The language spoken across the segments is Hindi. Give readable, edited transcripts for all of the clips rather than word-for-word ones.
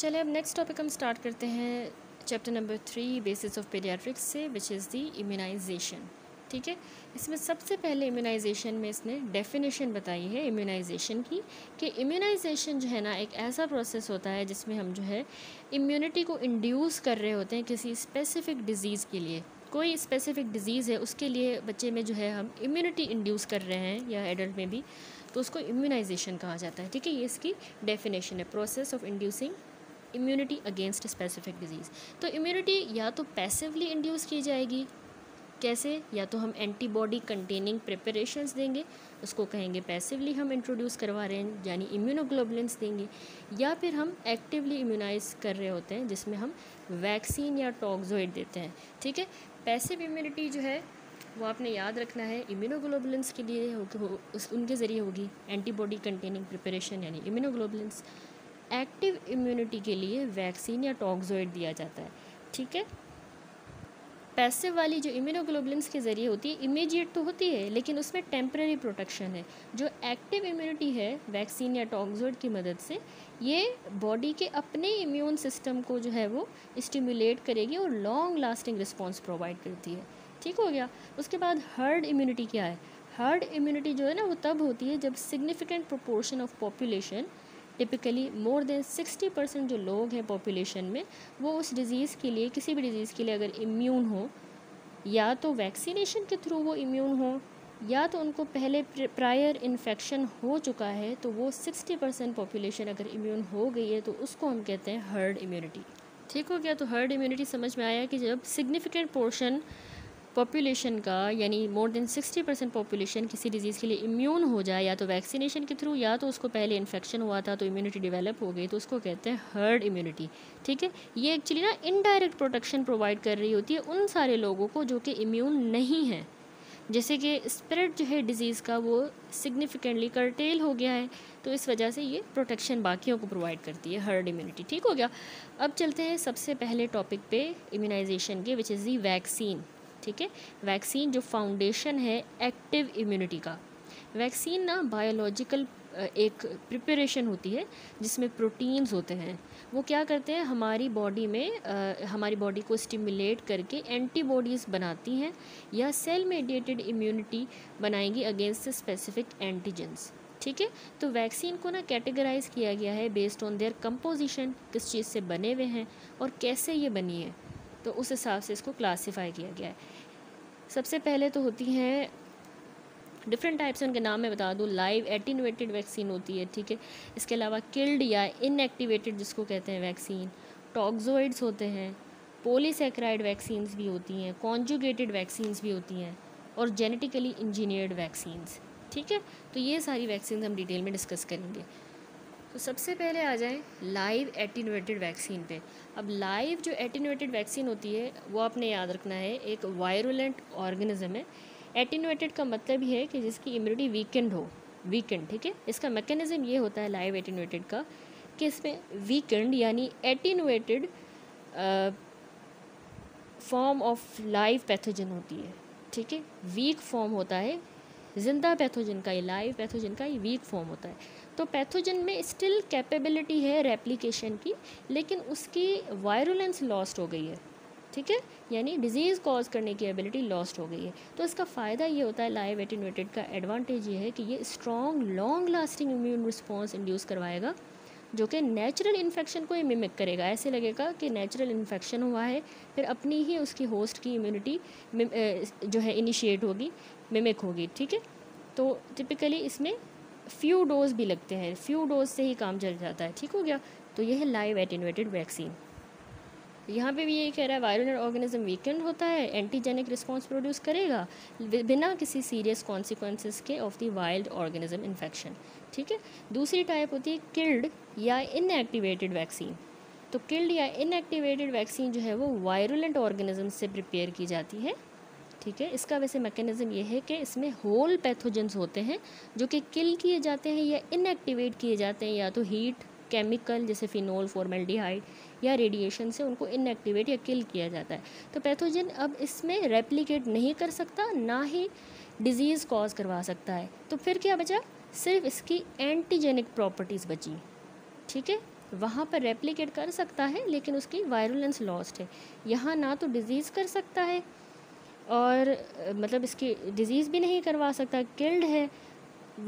चले अब नेक्स्ट टॉपिक हम स्टार्ट करते हैं chapter number 3 basis of paediatrics से, विच इज़ दी इम्यूनाइजेशन। ठीक है, इसमें सबसे पहले इम्यूनाइजेशन में इसने डेफिनेशन बताई है इम्यूनाइजेशन की, कि इम्यूनाइजेशन जो है ना एक ऐसा प्रोसेस होता है जिसमें हम जो है इम्यूनिटी को इंड्यूस कर रहे होते हैं किसी स्पेसिफिक डिज़ीज़ के लिए। कोई स्पेसिफिक डिज़ीज़ है उसके लिए बच्चे में जो है हम इम्यूनिटी इंड्यूस कर रहे हैं या एडल्ट में भी, तो उसको इम्यूनाइजेशन कहा जाता है। ठीक है, ये इसकी डेफिनेशन है, process of inducing immunity against specific disease. तो इम्यूनिटी या तो पैसिवली इंड्यूस की जाएगी, कैसे, या तो हम एंटीबॉडी कंटेनिंग प्रिपरेशंस देंगे, उसको कहेंगे पैसिवली हम इंट्रोड्यूस करवा रहे हैं, यानी इम्यूनोग्लोबुलिन्स देंगे, या फिर हम एक्टिवली इम्यूनाइज कर रहे होते हैं जिसमें हम वैक्सीन या टॉक्सोइड देते हैं। ठीक है, पैसिव इम्यूनिटी जो है वो आपने याद रखना है, इम्यूनोग्लोबुलिन्स के लिए उनके ज़रिए होगी, एंटीबॉडी कंटेनिंग प्रिपरेशन यानी इम्यूनोग्लोबुलिन्स। एक्टिव इम्यूनिटी के लिए वैक्सीन या टॉक्सोइड दिया जाता है। ठीक है, पैसिव वाली जो इम्यूनोग्लोबुलिन्स के ज़रिए होती है इमीडिएट तो होती है लेकिन उसमें टेम्परेरी प्रोटेक्शन है। जो एक्टिव इम्यूनिटी है वैक्सीन या टॉक्सोइड की मदद से ये बॉडी के अपने इम्यून सिस्टम को जो है वो स्टिमुलेट करेगी और लॉन्ग लास्टिंग रिस्पॉन्स प्रोवाइड करती है। ठीक हो गया। उसके बाद हर्ड इम्यूनिटी क्या है? हर्ड इम्यूनिटी जो है ना वो तब होती है जब significant proportion of population, typically more than 60% जो लोग हैं पॉपुलेशन में, वो उस डिज़ीज़ के लिए, किसी भी डिज़ीज़ के लिए अगर इम्यून हो, या तो वैक्सीनेशन के थ्रू वो इम्यून हो, या तो उनको पहले प्रायर इन्फेक्शन हो चुका है, तो वो 60% पॉपुलेशन अगर इम्यून हो गई है तो उसको हम कहते हैं हर्ड इम्यूनिटी। ठीक हो गया। तो हर्ड इम्यूनिटी समझ में आया कि जब सिग्निफिकेंट पोर्शन पॉपुलेशन का, यानी मोर देन 60% पॉपुलेशन किसी डिज़ीज़ के लिए इम्यून हो जाए, या तो वैक्सीनेशन के थ्रू, या तो उसको पहले इन्फेक्शन हुआ था तो इम्यूनिटी डेवलप हो गई, तो उसको कहते हैं हर्ड इम्यूनिटी। ठीक है, ये एक्चुअली ना इनडायरेक्ट प्रोटेक्शन प्रोवाइड कर रही होती है उन सारे लोगों को जो कि इम्यून नहीं हैं। जैसे कि स्प्रेड जो है डिज़ीज़ का वो सिग्निफिकेंटली कर्टेल हो गया है, तो इस वजह से ये प्रोटेक्शन बाकियों को प्रोवाइड करती है हर्ड इम्यूनिटी। ठीक हो गया। अब चलते हैं सबसे पहले टॉपिक पे इम्यूनाइजेशन के, विच इज़ दी वैक्सीन। ठीक है, वैक्सीन जो फाउंडेशन है एक्टिव इम्यूनिटी का। वैक्सीन ना बायोलॉजिकल एक प्रिपरेशन होती है जिसमें प्रोटीन्स होते हैं। वो क्या करते हैं, हमारी बॉडी में हमारी बॉडी को स्टिमुलेट करके एंटीबॉडीज़ बनाती हैं या सेल मेडिएटेड इम्यूनिटी बनाएंगी अगेंस्ट स्पेसिफिक एंटीजेंस। ठीक है, तो वैक्सीन को ना कैटेगराइज किया गया है बेस्ड ऑन देयर कंपोजिशन, किस चीज़ से बने हुए हैं और कैसे ये बनी है, तो उस हिसाब से इसको क्लासीफाई किया गया है। सबसे पहले तो होती हैं डिफरेंट टाइप्स, उनके नाम मैं बता दूं, लाइव एटीन्यूएटेड वैक्सीन होती है। ठीक है, इसके अलावा किल्ड या इनएक्टिवेटेड जिसको कहते हैं वैक्सीन, टॉक्सोइड्स होते हैं, पॉलीसैकेराइड वैक्सीन्स भी होती हैं, कॉन्जुगेटेड वैक्सीन्स भी होती हैं, और जेनेटिकली इंजीनियर्ड वैक्सीन्स। ठीक है, तो ये सारी वैक्सीन हम डिटेल में डिस्कस करेंगे। तो सबसे पहले आ जाएं लाइव एटीन्यूएटेड वैक्सीन पे। अब लाइव जो एटीन्यूएटेड वैक्सीन होती है वो आपने याद रखना है एक वायरुलेंट ऑर्गेनिज्म है। एटीन्यूएटेड का मतलब ही है कि जिसकी इम्यूनिटी वीकेंड हो, वीकेंड। ठीक है, इसका मैकेनिज्म ये होता है लाइव एटीन्यूएटेड का कि इसमें वीकेंड यानी attenuated form of live pathogen होती है। ठीक है, वीक फॉर्म होता है जिंदा पैथोजन का, ये लाइव पैथोजन का ये वीक फॉर्म होता है। तो पैथोजन में स्टिल कैपेबिलिटी है रेप्लिकेशन की, लेकिन उसकी वायरुलेंस लॉस्ट हो गई है। ठीक है, यानी डिजीज़ कॉज करने की एबिलिटी लॉस्ट हो गई है। तो इसका फ़ायदा ये होता है, लाइव एटीन्यूएटेड का एडवांटेज ये है कि ये strong long lasting immune response induce करवाएगा, जो कि नेचुरल इन्फेक्शन को ये मिमिक करेगा। ऐसे लगेगा कि नेचुरल इन्फेक्शन हुआ है, फिर अपनी ही उसकी होस्ट की इम्यूनिटी जो है इनिशिएट होगी, मिमिक होगी। ठीक है, तो टिपिकली इसमें फ्यू डोज भी लगते हैं, फ्यू डोज से ही काम चल जाता है। ठीक हो गया। तो यह है लाइव एटीन्यूएटेड वैक्सीन। यहाँ पे भी यही कह रहा है वायरुलेंट ऑर्गेनिज्म वीकेंड होता है, एंटीजेनिक रिस्पॉन्स प्रोड्यूस करेगा बिना किसी सीरियस कॉन्सिक्वेंसेस के of the wild organism infection. ठीक है, दूसरी टाइप होती है किल्ड या इनएक्टिवेटेड वैक्सीन। तो किल्ड या इनएक्टिवेटेड वैक्सीन जो है वो वायरुलेंट ऑर्गेनिज्म से प्रिपेयर की जाती है। ठीक है, इसका वैसे मैकेनिज्म ये है कि इसमें होल पैथोजेंस होते हैं जो कि किल किए जाते हैं या इनएक्टिवेट किए जाते हैं, या तो हीट, केमिकल जैसे फिनोल, फॉर्मेल्डिहाइड, या रेडिएशन से उनको इनएक्टिवेट या किल किया जाता है। तो पैथोजन अब इसमें रेप्लिकेट नहीं कर सकता, ना ही डिजीज़ कॉज करवा सकता है। तो फिर क्या बचा, सिर्फ इसकी एंटीजेनिक प्रॉपर्टीज़ बची। ठीक है, वहाँ पर रेप्लिकेट कर सकता है लेकिन उसकी वायरुलेंस लॉस्ट है। यहाँ ना तो डिज़ीज़ कर सकता है और मतलब इसकी डिज़ीज़ भी नहीं करवा सकता, किल्ड है,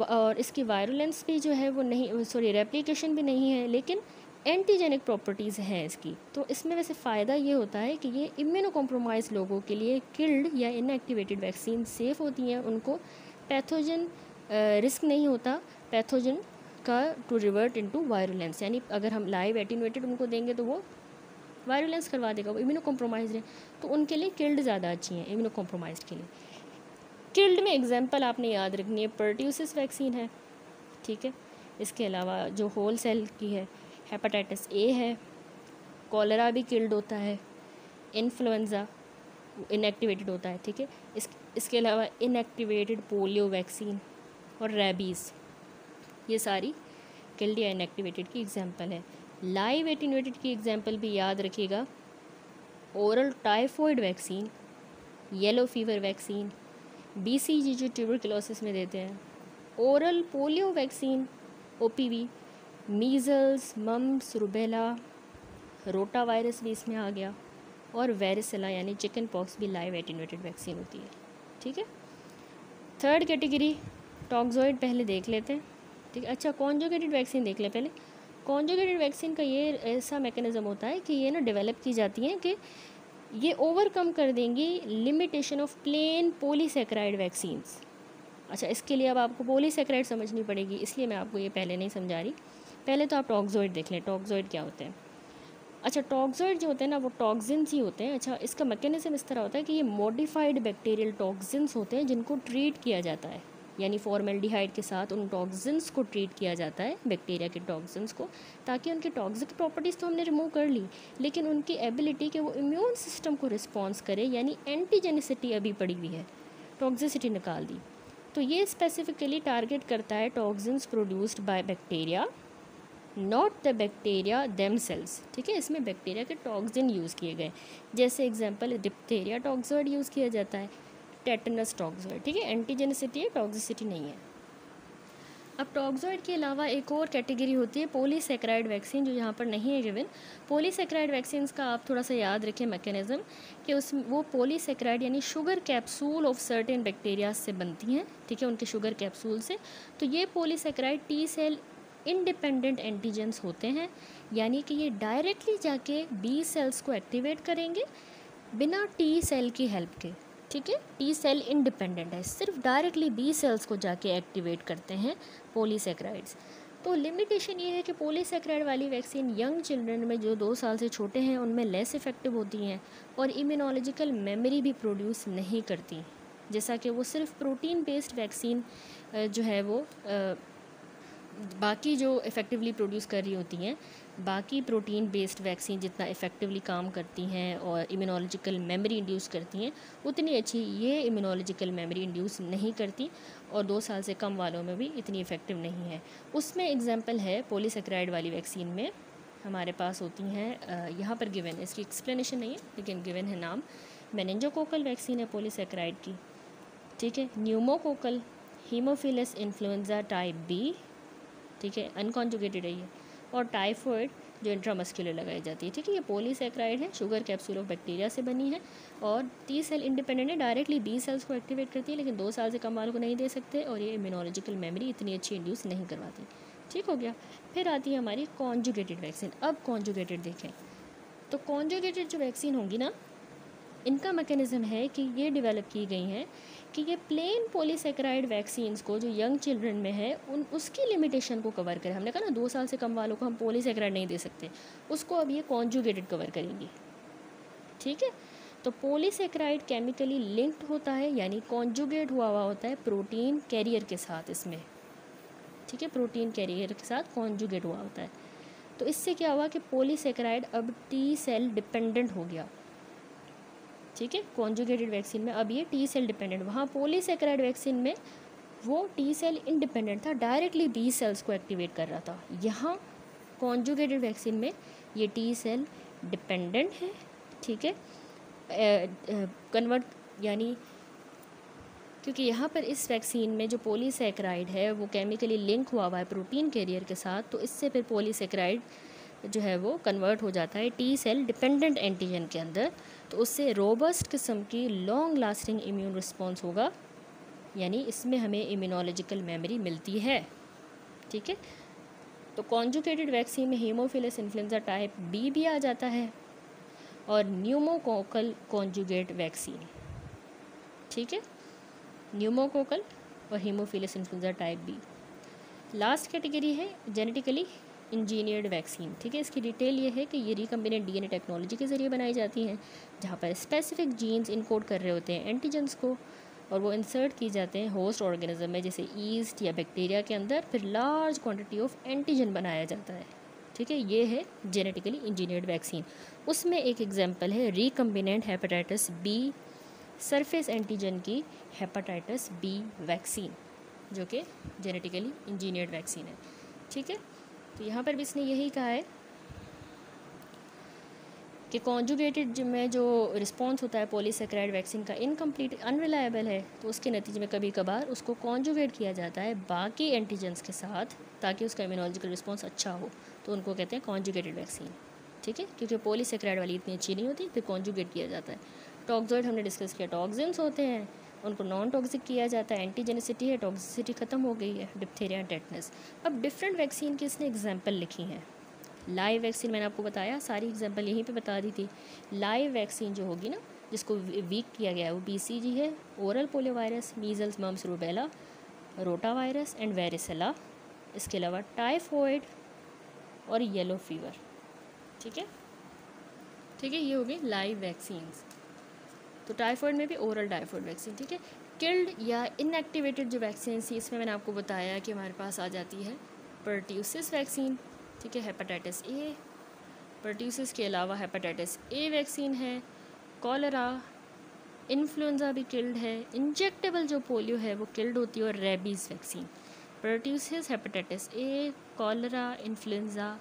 और इसकी वायरुलेंस भी जो है वो नहीं, सॉरी रेप्लिकेशन भी नहीं है, लेकिन एंटीजेनिक प्रॉपर्टीज़ हैं इसकी। तो इसमें वैसे फ़ायदा ये होता है कि ये इम्यूनो कॉम्प्रोमाइज़ लोगों के लिए किल्ड या इनएक्टिवेटेड वैक्सीन सेफ़ होती हैं, उनको पैथोजन रिस्क नहीं होता पैथोजन का टू रिवर्ट इनटू वायरुलेंस, यानी अगर हम लाइव एटीन्यूएटेड उनको देंगे तो वो वायरुलेंस करवा देगा, वो इम्यूनो कॉम्प्रोमाइज़ है, तो उनके लिए किल्ड ज़्यादा अच्छी हैं इम्यूनो कॉम्प्रोमाइज़ के लिए। किल्ड में एग्जांपल आपने याद रखनी है, पर्ट्यूसिस वैक्सीन है, ठीक है। इसके अलावा जो होल सेल की है हेपेटाइटिस ए है, कॉलरा भी किल्ड होता है, इन्फ्लुएंज़ा इनएक्टिवेटेड होता है, ठीक है। इसके अलावा इनएक्टिवेटेड पोलियो वैक्सीन और रेबीज़, ये सारी किल्ड या इनएक्टिवेटेड की एग्जांपल है। लाइव एटीन्यूएटेड की एग्जांपल भी याद रखिएगा, oral typhoid vaccine, yellow fever vaccine, BCG जो ट्यूबरकुलोसिस में देते हैं, oral polio vaccine OPV, measles, mums, rubella, rota virus भी इसमें आ गया, और वेरिसेला यानी चिकन पॉक्स भी लाइव एटीन्यूएटेड वैक्सीन होती है, ठीक है। थर्ड कैटेगरी टॉक्सोइड पहले देख लेते हैं, ठीक है। अच्छा, कॉन्जुगेटेड वैक्सीन देख लें पहले। कॉन्जुगेटेड वैक्सीन का ये ऐसा मैकेनिज़्म होता है कि ये ना डेवलप की जाती हैं कि ये ओवरकम कर देंगी limitation of plain polysaccharide vaccines. अच्छा, इसके लिए अब आपको पॉलीसैकेराइड समझनी पड़ेगी, इसलिए मैं आपको ये पहले नहीं समझा रही। पहले तो आप टॉक्सोइड देख लें, टॉक्सोइड क्या होते हैं। अच्छा, टॉक्सोइड जो होते हैं ना वो टॉक्सिन्स ही होते हैं। अच्छा, इसका मैकेनिज्म इस तरह होता है कि ये मॉडिफाइड बैक्टीरियल टॉक्सिन्स होते हैं जिनको ट्रीट किया जाता है, यानी फॉर्मेल्डिहाइड के साथ उन टॉक्सिन्स को ट्रीट किया जाता है, बैक्टीरिया के टॉक्सिन्स को, ताकि उनकी टॉक्सिक प्रॉपर्टीज़ तो हमने रिमूव कर ली, लेकिन उनकी एबिलिटी कि वो इम्यून सिस्टम को रिस्पॉन्स करे, यानी एंटीजेनिसिटी अभी पड़ी हुई है, टॉक्सिसिटी निकाल दी। तो ये स्पेसिफिकली टारगेट करता है toxins produced by bacteria, not the bacteria themselves, ठीक है। इसमें बैक्टीरिया के टॉक्सिन यूज़ किए गए, जैसे एग्जांपल डिप्थेरिया टॉक्सोइड यूज़ किया जाता है, टेटनस टॉक्सोइड, ठीक है। एंटीजेनिसिटी है, टॉक्सिसिटी नहीं है। अब टॉक्सोइड के अलावा एक और कैटेगरी होती है पॉलीसैकेराइड वैक्सीन, जो यहाँ पर नहीं है गिवन। पॉलीसैकेराइड वैक्सीन्स का आप थोड़ा सा याद रखें मैकेनिज़्म कि वो पॉलीसैकेराइड यानी sugar capsule of certain bacteria से बनती हैं, ठीक है, उनके शुगर कैप्सूल से। तो ये polysaccharide T cell independent antigens होते हैं, यानी कि ये डायरेक्टली जाके बी सेल्स को एक्टिवेट करेंगे बिना टी सेल की हेल्प के, ठीक है। टी सेल इंडिपेंडेंट है, सिर्फ डायरेक्टली बी सेल्स को जाके एक्टिवेट करते हैं पॉलीसैकेराइड्स। तो लिमिटेशन ये है कि पॉलीसैकेराइड वाली वैक्सीन यंग चिल्ड्रन में जो 2 साल से छोटे हैं उनमें लेस इफ़ेक्टिव होती हैं और इम्यूनोलॉजिकल मेमोरी भी प्रोड्यूस नहीं करती, जैसा कि वो सिर्फ प्रोटीन बेस्ड वैक्सीन जो है वो बाकी जो इफ़ेक्टिवली प्रोड्यूस कर रही होती हैं, बाकी प्रोटीन बेस्ड वैक्सीन जितना इफ़ेक्टिवली काम करती हैं और इम्यूनोलॉजिकल मेमोरी इंड्यूस करती हैं, उतनी अच्छी ये इम्यूनोलॉजिकल मेमोरी इंड्यूस नहीं करती, और 2 साल से कम वालों में भी इतनी इफ़ेक्टिव नहीं है। उसमें एग्जांपल है पॉलीसैकेराइड वाली वैक्सीन में हमारे पास होती हैं, यहाँ पर गिवन है, इसकी एक्सप्लेनेशन नहीं है लेकिन गिवन है नाम, मेनिंजोकोकल वैक्सीन है पॉलीसैकेराइड की, ठीक है। Pneumococcal, Haemophilus influenzae type B, ठीक है, अनकॉन्जुगेटेड है ये, और टाइफॉइड जो इंट्रामस्कुलर लगाई जाती है, ठीक है। ये पॉलीसैकेराइड है, शुगर कैप्सूल ऑफ बैक्टीरिया से बनी है और टी सेल इंडिपेंडेंट है, डायरेक्टली बी सेल्स को एक्टिवेट करती है, लेकिन 2 साल से कम वालों को नहीं दे सकते, और ये इम्यूनोलॉजिकल मेमोरी इतनी अच्छी इंड्यूस नहीं करवाती, ठीक हो गया। फिर आती है हमारी कॉन्जुगेटेड वैक्सीन। अब कॉन्जुगेटेड देखें तो कॉन्जुगेटेड जो वैक्सीन होंगी ना, इनका मैकेनिज़्म है कि ये डेवलप की गई हैं कि ये प्लेन पॉलीसैकेराइड वैक्सीन्स को जो यंग चिल्ड्रन में है उसकी लिमिटेशन को कवर करें। हमने कहा ना 2 साल से कम वालों को हम पॉलीसैकेराइड नहीं दे सकते, उसको अब ये कॉन्जुगेटेड कवर करेंगी, ठीक है। तो पॉलीसैकेराइड केमिकली लिंक्ड होता है, यानी कॉन्जुगेट हुआ होता है प्रोटीन कैरियर के साथ इसमें, ठीक है, प्रोटीन कैरियर के साथ कॉन्जुगेट हुआ होता है। तो इससे क्या हुआ कि पॉलीसैकेराइड अब टी सेल डिपेंडेंट हो गया, ठीक है। कॉन्जुगेटेड वैक्सीन में अब ये टी सेल डिपेंडेंट, वहाँ पॉलीसैकेराइड वैक्सीन में वो टी सेल इंडिपेंडेंट था, डायरेक्टली बी सेल्स को एक्टिवेट कर रहा था। यहाँ कॉन्जुगेटेड वैक्सीन में ये टी सेल डिपेंडेंट है, ठीक है, कन्वर्ट, यानी क्योंकि यहाँ पर इस वैक्सीन में जो पॉलीसैकेराइड है वो केमिकली लिंक हुआ है प्रोटीन कैरियर के साथ, तो इससे फिर पॉलीसैकेराइड जो है वो कन्वर्ट हो जाता है टी सेल डिपेंडेंट एंटीजन के अंदर, तो उससे रोबस्ट किस्म की लॉन्ग लास्टिंग इम्यून रिस्पॉन्स होगा, यानी इसमें हमें इम्यूनोलॉजिकल मेमोरी मिलती है। ठीक है, तो कॉन्जुगेटेड वैक्सीन में हीमोफिलस इन्फ्लुएंजा टाइप बी भी आ जाता है और न्यूमोकोकल कॉन्जुगेट वैक्सीन। ठीक है, न्यूमोकोकल और Haemophilus influenzae type B. Last category है जेनेटिकली इंजीनियर्ड वैक्सीन। ठीक है, इसकी डिटेल ये है कि ये रिकम्बिनेंट डीएनए टेक्नोलॉजी के ज़रिए बनाई जाती हैं, जहाँ पर स्पेसिफिक जीन्स इनकोड कर रहे होते हैं एंटीजेंस को, और वो इंसर्ट की जाते हैं होस्ट ऑर्गेनिज्म में, जैसे ईस्ट या बैक्टीरिया के अंदर, फिर लार्ज क्वांटिटी ऑफ एंटीजन बनाया जाता है। ठीक है, ये है जेनेटिकली इंजीनियर्ड वैक्सीन। उसमें एक एग्जांपल है recombinant hepatitis B surface antigen की हेपेटाइटिस बी वैक्सीन, जो कि जेनेटिकली इंजीनियर्ड वैक्सीन है। ठीक है, तो यहाँ पर भी इसने यही कहा है कि कॉन्जुगेटेड में जो रिस्पॉन्स होता है पॉलीसेकेराइड वैक्सीन का इनकम्प्लीट अनरिलायबल है, तो उसके नतीजे में कभी कभार उसको कॉन्जुगेट किया जाता है बाकी एंटीजेंस के साथ ताकि उसका इम्यूनोलॉजिकल रिस्पॉन्स अच्छा हो, तो उनको कहते हैं कॉन्जुगेटेड वैक्सीन। ठीक है, क्योंकि पॉलीसेकेराइड वाली इतनी अच्छी नहीं होती, फिर कॉन्जुगेट किया जाता है। टॉक्सोइड हमने डिस्कस किया, टॉक्सिन्स होते हैं, उनको नॉन टॉक्सिक किया जाता है, एंटीजेनिसिटी है, टॉक्सिसिटी खत्म हो गई है, डिप्थीरिया टेटनस। अब डिफरेंट वैक्सीन की इसने एग्जाम्पल लिखी हैं। लाइव वैक्सीन मैंने आपको बताया, सारी एग्जांपल यहीं पे बता दी थी। लाइव वैक्सीन जो होगी ना, जिसको वीक किया गया है, वो BCG है, oral polio virus, measles mumps rubella, rota virus and varicella, इसके अलावा टाइफॉइड और येलो फीवर। ठीक है, ठीक है, ये हो गई लाइव वैक्सीन्स। तो टाइफॉइड में भी ओरल टाइफॉइड वैक्सीन। ठीक है, किल्ड या इनएक्टिवेटेड जो वैक्सीन थी, इसमें मैंने आपको बताया कि हमारे पास आ जाती है परट्यूसिस वैक्सीन। ठीक है, हेपेटाइटिस ए, परट्यूसिस के अलावा हेपेटाइटिस ए वैक्सीन है, कॉलरा, इन्फ्लुएंजा भी किल्ड है, इंजेक्टेबल जो पोलियो है वो किल्ड होती है, और rabies vaccine. Pertussis, hepatitis A, cholera, influenza,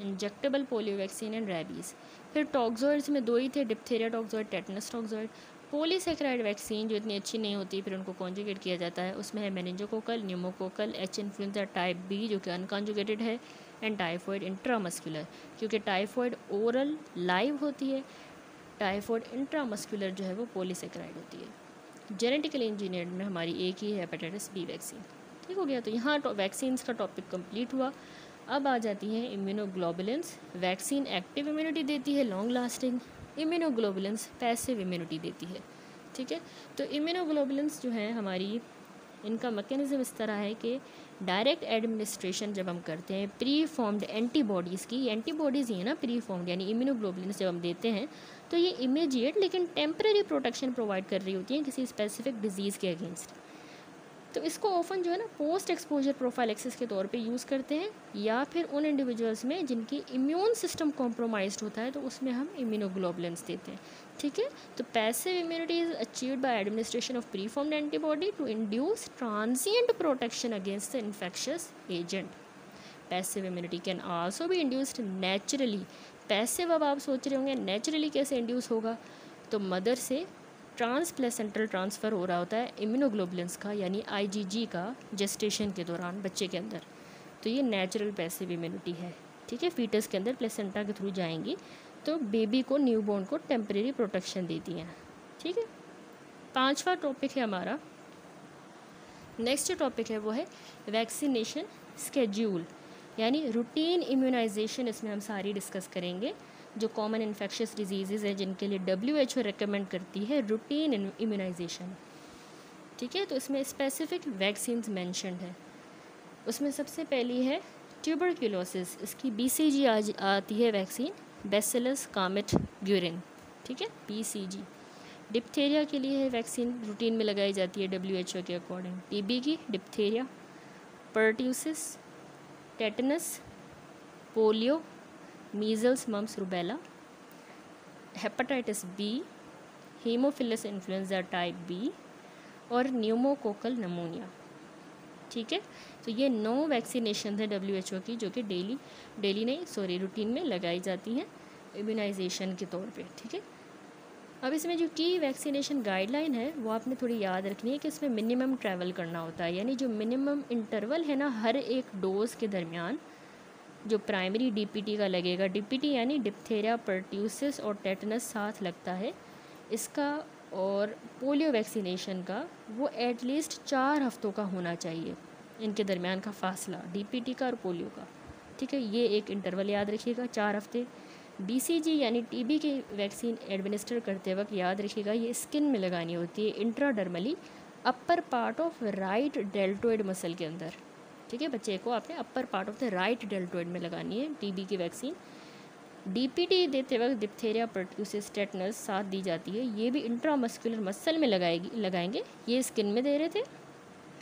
injectable polio vaccine and rabies. फिर टॉक्सोइड्स में 2 ही थे, diphtheria toxoid, tetanus toxoid. Polysaccharide vaccine जो इतनी अच्छी नहीं होती, फिर उनको कॉन्जुगेट किया जाता है, उसमें है meningococcal, pneumococcal, H influenzae type B जो कि अनकॉन्जुगेटेड है, एंड टाइफॉइड इंट्रामस्कुलर, क्योंकि टाइफॉइड ओरल लाइव होती है, टाइफॉइड इंट्रामस्कुलर जो है वो पॉलीसेकेराइड होती है। जेनेटिकली इंजीनियर्ड में हमारी एक ही है हेपेटाइटिस बी वैक्सीन। ठीक हो गया, तो यहाँ वैक्सीन्स का टॉपिक कंप्लीट हुआ। अब आ जाती हैं इम्यूनोग्लोबुलिन्स। वैक्सीन एक्टिव इम्यूनिटी देती है long lasting, immunoglobulins passive immunity देती है। ठीक है, तो इम्यूनोग्लोबुलिन्स जो हैं हमारी, इनका मैकेनिज्म इस तरह है कि डायरेक्ट एडमिनिस्ट्रेशन जब हम करते हैं प्री फॉर्म्ड एंटीबॉडीज़ की, एंटीबॉडीज़ ही है ना प्री फॉर्म्ड, यानी इम्यूनोग्लोबुलिन्स जब हम देते हैं तो ये इमीडिएट लेकिन टेम्परेरी प्रोटेक्शन प्रोवाइड कर रही होती हैं किसी स्पेसिफिक डिजीज़ के अगेंस्ट। तो इसको ऑफन जो है ना पोस्ट एक्सपोजर प्रोफाइलेक्सिस के तौर पे यूज़ करते हैं, या फिर उन इंडिविजुअल्स में जिनकी इम्यून सिस्टम कॉम्प्रोमाइज्ड होता है, तो उसमें हम इम्यूनोग्लोबुलिन्स देते हैं। ठीक है, तो passive immunity is achieved by administration of preformed antibody to induce transient protection against the infectious agent. Passive immunity can also be induced naturally. Passive, अब आप सोच रहे होंगे नेचुरली कैसे इंड्यूस होगा, तो मदर से ट्रांसप्लेसेंटल ट्रांसफ़र हो रहा होता है इम्यूनोग्लोबुलिन्स का, यानी IgG का, जेस्टेशन के दौरान बच्चे के अंदर, तो ये नेचुरल पैसिव इम्यूनिटी है। ठीक है, फीटस के अंदर प्लेसेंटा के थ्रू जाएंगी, तो बेबी को, न्यूबॉर्न को टेम्परेरी प्रोटेक्शन देती हैं। ठीक है, 5वां टॉपिक है हमारा, नेक्स्ट जो टॉपिक है वो है वैक्सीनेशन स्केड्यूल, यानी रूटीन इम्यूनाइजेशन। इसमें हम सारी डिस्कस करेंगे जो कॉमन इन्फेक्शियस डिजीज़ हैं जिनके लिए WHO रेकमेंड करती है रूटीन इम्यूनाइजेशन। ठीक है, तो इसमें स्पेसिफिक वैक्सीन्स मेंशन्ड है। उसमें सबसे पहली है ट्यूबरक्यूलोसिस, इसकी BCG आती है वैक्सीन, बैसिलस कामेट ग्यूरिन। ठीक है, BCG। डिप्थीरिया के लिए है वैक्सीन, रूटीन में लगाई जाती है WHO के अकॉर्डिंग, TB की, diphtheria, pertussis, tetanus, polio, measles mumps rubella, hepatitis B, Haemophilus influenzae type B और न्यूमोकोकल नमूनिया। ठीक है, तो ये 9 वैक्सीनेशन है WHO की, जो कि रूटीन में लगाई जाती हैं इम्यूनाइजेशन के तौर पे। ठीक है, अब इसमें जो की वैक्सीनेशन गाइडलाइन है वो आपने थोड़ी याद रखनी है कि इसमें मिनिमम ट्रैवल करना होता है, यानी जो मिनिमम इंटरवल है ना हर एक डोज के दरमियान, जो प्राइमरी डीपीटी का लगेगा, डीपीटी यानी डिप्थेरिया परट्यूसिस और टेटनस साथ लगता है इसका, और पोलियो वैक्सीनेशन का वो एटलीस्ट 4 हफ्तों का होना चाहिए, इनके दरमियान का फासला डीपीटी का और पोलियो का। ठीक है, ये एक इंटरवल याद रखिएगा 4 हफ्ते। बीसीजी यानी टीबी की वैक्सीन एडमिनिस्टर करते वक्त याद रखिएगा ये स्किन में लगानी होती है, intradermally upper part of right deltoid muscle के अंदर। ठीक है, बच्चे को आपने upper part of the right deltoid में लगानी है टीबी की वैक्सीन। डीपीटी देते वक्त डिप्थेरिया परट्यूसिस टेटनस साथ दी जाती है, ये भी इंट्रामस्कुलर मसल में लगाएंगे। ये स्किन में दे रहे थे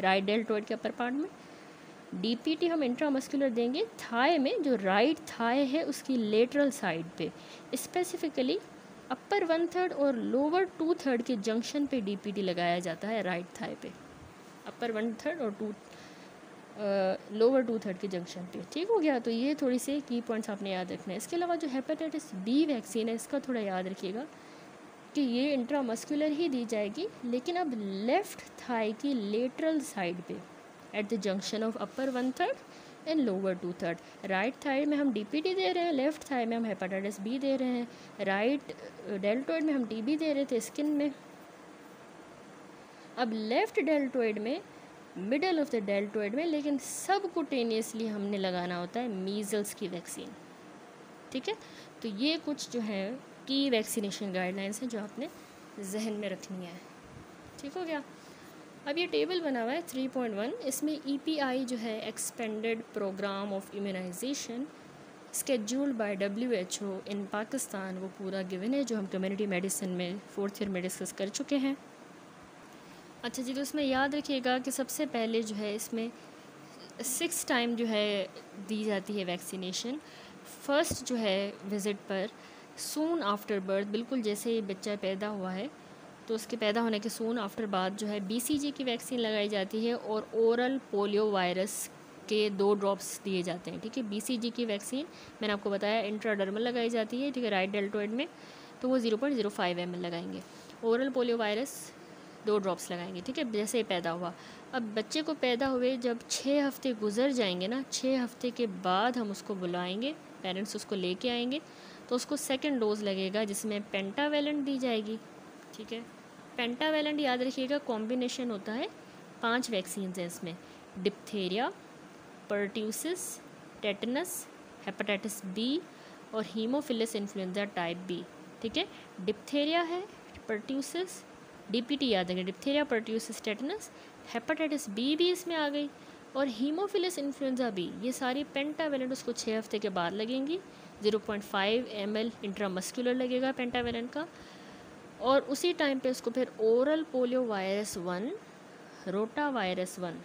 राइट डेल्टोइड के अपर पार्ट में। डीपीटी हम इंट्रामस्कुलर देंगे थाई में, जो राइट थाई है उसकी लेटरल साइड पे, स्पेसिफिकली अपर 1/3 और लोअर 2/3 के जंक्शन पे डीपीटी लगाया जाता है राइट थाई पे, अपर 1/3 और लोअर 2/3 के जंक्शन पे। ठीक हो गया, तो ये थोड़ी से की पॉइंट्स आपने याद रखना है। इसके अलावा जो हेपेटाइटिस बी वैक्सीन है इसका थोड़ा याद रखिएगा कि ये इंट्रामस्कुलर ही दी जाएगी, लेकिन अब लेफ़्ट थाई की लेटरल साइड पे at the junction of upper 1/3 and lower 2/3। Right thigh में हम डीपीटी दे रहे हैं, लेफ़्ट थाई में हम हेपेटाइटिस बी दे रहे हैं, राइट डेल्टोइड में हम टीबी दे रहे थे स्किन में। अब लेफ़्ट डेल्टोइड में, मिडल ऑफ द डेल्टोइड में, लेकिन सबकुटेनियसली हमने लगाना होता है मीज़ल्स की वैक्सीन। ठीक है, तो ये कुछ जो है की वैक्सीनेशन गाइडलाइंस हैं जो आपने जहन में रखनी है। ठीक हो गया। अब ये टेबल बना हुआ है 3.1, इसमें EPI जो है expanded programme of immunization scheduled by WHO in Pakistan, वो पूरा गिवन है जो हम कम्युनिटी मेडिसिन में 4th ईयर में डिस्कस कर चुके हैं। अच्छा जी, तो इसमें याद रखिएगा कि सबसे पहले जो है इसमें 6 टाइम जो है दी जाती है वैक्सीनेशन। फर्स्ट जो है विज़िट पर सून आफ्टर बर्थ, बिल्कुल जैसे ही बच्चा पैदा हुआ है तो उसके पैदा होने के सून आफ्टर बाद जो है BCG की वैक्सीन लगाई जाती है और ओरल पोलियो वायरस के 2 ड्रॉप्स दिए जाते हैं। ठीक है, BCG की वैक्सीन मैंने आपको बताया इंट्राडर्मल लगाई जाती है, ठीक है, राइट डेल्टोइड में, तो वो 0.05 ml लगाएंगे। ओरल पोलियो वायरस 2 ड्रॉप्स लगाएंगे। ठीक है, जैसे ही पैदा हुआ। अब बच्चे को पैदा हुए जब 6 हफ्ते गुजर जाएंगे ना, 6 हफ्ते के बाद हम उसको बुलाएंगे, पेरेंट्स उसको लेके आएंगे, तो उसको सेकेंड डोज लगेगा जिसमें पेंटावेलेंट दी जाएगी। ठीक है, पेंटावेलेंट याद रखिएगा कॉम्बिनेशन होता है 5 वैक्सीन्स हैं इसमें, diphtheria, pertussis, tetanus, hepatitis B और हीमोफिलस इन्फ्लुएंजा टाइप बी। ठीक है, डिप्थेरिया है, परट्यूसिस, डीपीटी याद रखें, diphtheria, pertussis, tetanus, hepatitis B भी इसमें आ गई और हीमोफिलस इन्फ्लुएंजा बी। ये सारी पेंटावेलेंट उसको 6 हफ्ते के बाद लगेंगी। 0.5 ml इंट्रामस्कुलर लगेगा पेंटावेलेंट का, और उसी टाइम पे उसको फिर oral polio virus 1, rota virus 1,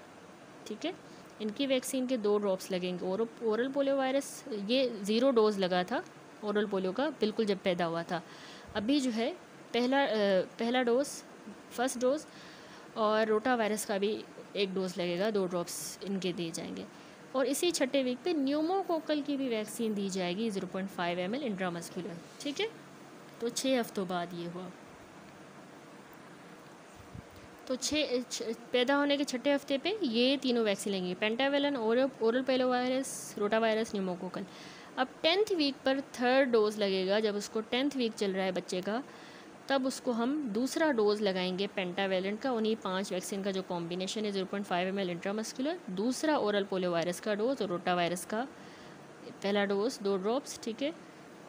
ठीक है, इनकी वैक्सीन के 2 ड्रॉप्स लगेंगे। ओरल पोलियो वायरस ये 0 डोज लगा था ओरल पोलियो का, बिल्कुल जब पैदा हुआ था। अभी जो है पहला डोज, फर्स्ट डोज, और रोटा वायरस का भी 1 डोज लगेगा, 2 ड्रॉप्स इनके दिए जाएंगे। और इसी छठे वीक पे न्यूमोकोकल की भी वैक्सीन दी जाएगी 0.5 ml इंट्रामस्कुलर। ठीक है, तो 6 हफ्तों बाद ये हुआ। तो पैदा होने के छठे हफ्ते पे ये तीनों वैक्सीन लेंगे, pentavalent, oral polio virus, rota virus, pneumococcal. अब 10th वीक पर 3rd डोज लगेगा, जब उसको 10th वीक चल रहा है बच्चे का, तब उसको हम दूसरा डोज लगाएंगे पेंटावेलेंट का, उन्हीं 5 वैक्सीन का जो कॉम्बिनेशन है 0.5 ml इंट्रामस्कुलर, दूसरा ओरल पोलियो वायरस का डोज और रोटा वायरस का पहला डोज 2 ड्रॉप्स। ठीक है,